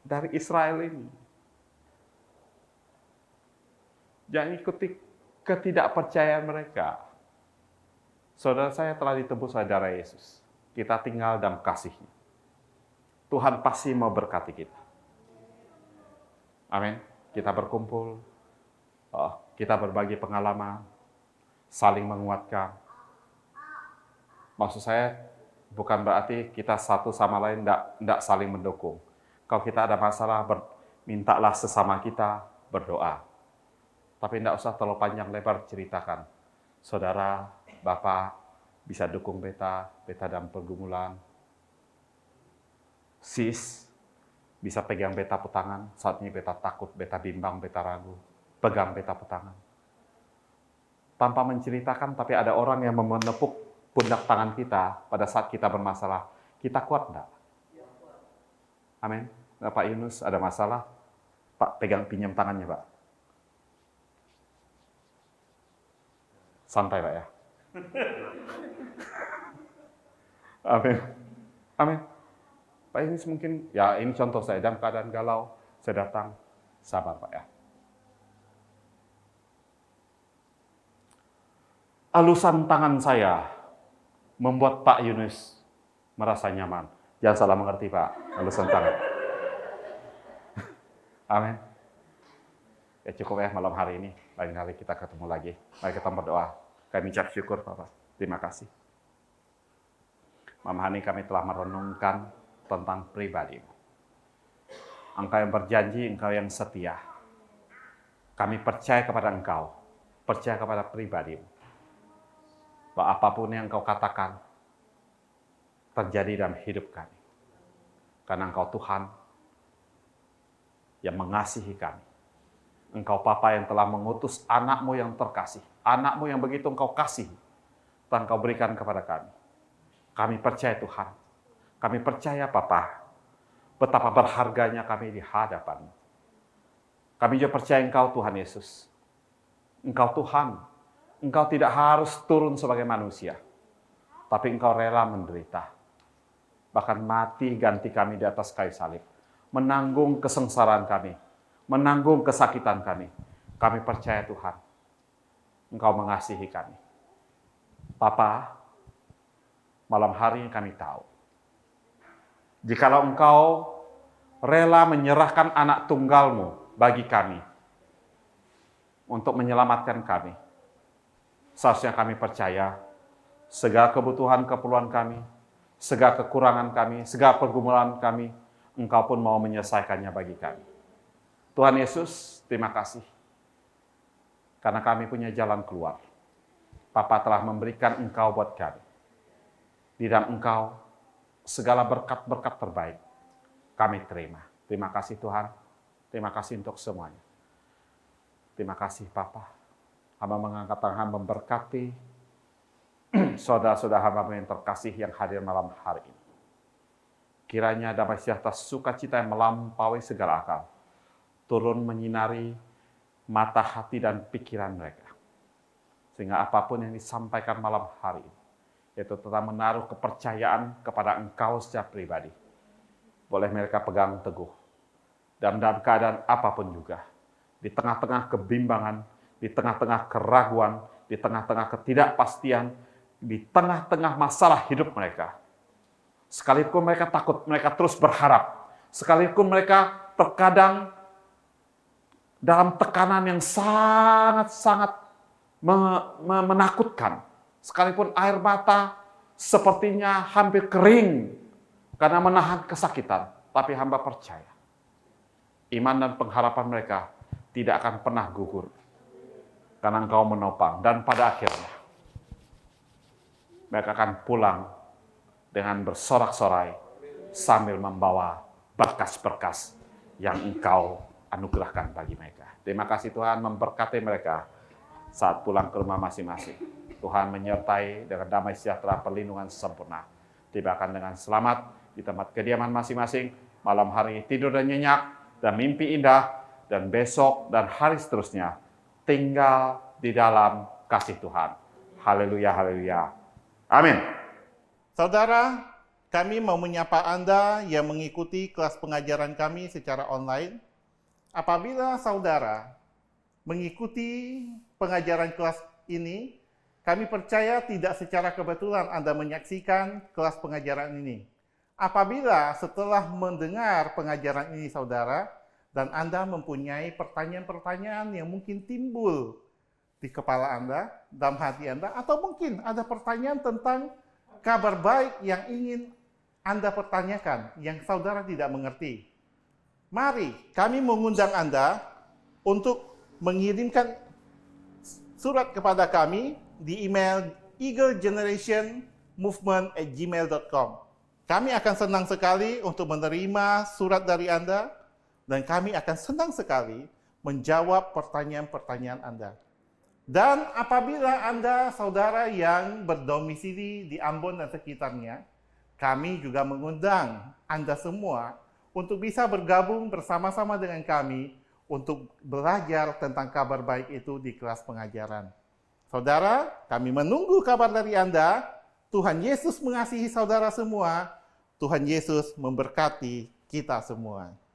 Dari Israel ini. Jangan ikuti ketidakpercayaan mereka. Saudara saya telah ditebus oleh darah Yesus. Kita tinggal dalam kasih-Nya. Tuhan pasti mau berkati kita. Amin. Kita berkumpul. Kita berbagi pengalaman. Saling menguatkan. Maksud saya, bukan berarti kita satu sama lain tidak saling mendukung. Kalau kita ada masalah, mintalah sesama kita berdoa. Tapi tidak usah terlalu panjang lebar ceritakan. Saudara, Bapak bisa dukung beta dalam pergumulan. Sis bisa pegang beta petangan, saat ini beta takut, beta bimbang, beta ragu. Pegang beta petangan. Tanpa menceritakan, tapi ada orang yang menepuk pundak tangan kita pada saat kita bermasalah. Kita kuat enggak? Amin. Pak Yunus ada masalah, Pak pinjam tangannya Pak. Santai Pak ya. Amin. Amin. Pak Yunus mungkin, ya ini contoh saya dalam keadaan galau, saya datang, sabar Pak ya. alusan tangan saya membuat Pak Yunus merasa nyaman. Jangan salah mengerti, Pak, alusan tangan. Amin. Ya cukup ya malam hari ini. Lain hari kita ketemu lagi. Mari kita berdoa. Kami ucap syukur, Bapak. Terima kasih. Malam hari ini kami telah merenungkan tentang pribadi-Mu. Engkau yang berjanji, Engkau yang setia. Kami percaya kepada Engkau, percaya kepada pribadi-Mu. Bahwa apapun yang Engkau katakan terjadi dalam hidup kami. Karena Engkau Tuhan yang mengasihi kami. Engkau Bapa yang telah mengutus anak-Mu yang terkasih. Anak-Mu yang begitu Engkau kasih dan Engkau berikan kepada kami. Kami percaya Tuhan. Kami percaya Bapa, betapa berharganya kami di hadapan-Mu. Kami juga percaya Engkau Tuhan Yesus. Engkau Tuhan. Engkau tidak harus turun sebagai manusia. Tapi Engkau rela menderita. Bahkan mati ganti kami di atas kayu salib. Menanggung kesengsaraan kami. Menanggung kesakitan kami. Kami percaya Tuhan. Engkau mengasihi kami. Bapa, malam hari ini kami tahu. Jikalau Engkau rela menyerahkan anak tunggal-Mu bagi kami. Untuk menyelamatkan kami. Seharusnya kami percaya segala kebutuhan keperluan kami, segala kekurangan kami, segala pergumulan kami, Engkau pun mau menyelesaikannya bagi kami. Tuhan Yesus, terima kasih. Karena kami punya jalan keluar. Bapa telah memberikan Engkau buat kami. Di dalam Engkau, segala berkat-berkat terbaik kami terima. Terima kasih Tuhan. Terima kasih untuk semuanya. Terima kasih Bapa. Hamba mengangkat tangan memberkati saudara-saudara hamba yang terkasih yang hadir malam hari ini. Kiranya damai sejahtera sukacita yang melampaui segala akal turun menyinari mata hati dan pikiran mereka. Sehingga apapun yang disampaikan malam hari ini, yaitu tetap menaruh kepercayaan kepada Engkau secara pribadi, boleh mereka pegang teguh. Dan dalam keadaan apapun juga, di tengah-tengah kebimbangan, di tengah-tengah keraguan, di tengah-tengah ketidakpastian, di tengah-tengah masalah hidup mereka. Sekalipun mereka takut, mereka terus berharap. Sekalipun mereka terkadang dalam tekanan yang sangat-sangat menakutkan. Sekalipun air mata sepertinya hampir kering karena menahan kesakitan. Tapi hamba percaya, iman dan pengharapan mereka tidak akan pernah gugur. Karena Engkau menopang. Dan pada akhirnya, mereka akan pulang dengan bersorak-sorai sambil membawa berkas-berkas yang Engkau anugerahkan bagi mereka. Terima kasih Tuhan, memberkati mereka saat pulang ke rumah masing-masing. Tuhan menyertai dengan damai sejahtera perlindungan sempurna. Tibakan dengan selamat di tempat kediaman masing-masing. Malam hari tidur dan nyenyak dan mimpi indah. Dan besok dan hari seterusnya tinggal di dalam kasih Tuhan. Haleluya, haleluya. Amin. Saudara, kami mau menyapa Anda yang mengikuti kelas pengajaran kami secara online. Apabila saudara mengikuti pengajaran kelas ini, kami percaya tidak secara kebetulan Anda menyaksikan kelas pengajaran ini. Apabila setelah mendengar pengajaran ini saudara, dan Anda mempunyai pertanyaan-pertanyaan yang mungkin timbul di kepala Anda, dalam hati Anda, atau mungkin ada pertanyaan tentang kabar baik yang ingin Anda pertanyakan, yang saudara tidak mengerti. Mari kami mengundang Anda untuk mengirimkan surat kepada kami di email eaglegenerationmovement@gmail.com. Kami akan senang sekali untuk menerima surat dari Anda, dan kami akan senang sekali menjawab pertanyaan-pertanyaan Anda. Dan apabila Anda saudara yang berdomisili di Ambon dan sekitarnya, kami juga mengundang Anda semua untuk bisa bergabung bersama-sama dengan kami untuk belajar tentang kabar baik itu di kelas pengajaran. Saudara, kami menunggu kabar dari Anda. Tuhan Yesus mengasihi saudara semua. Tuhan Yesus memberkati kita semua.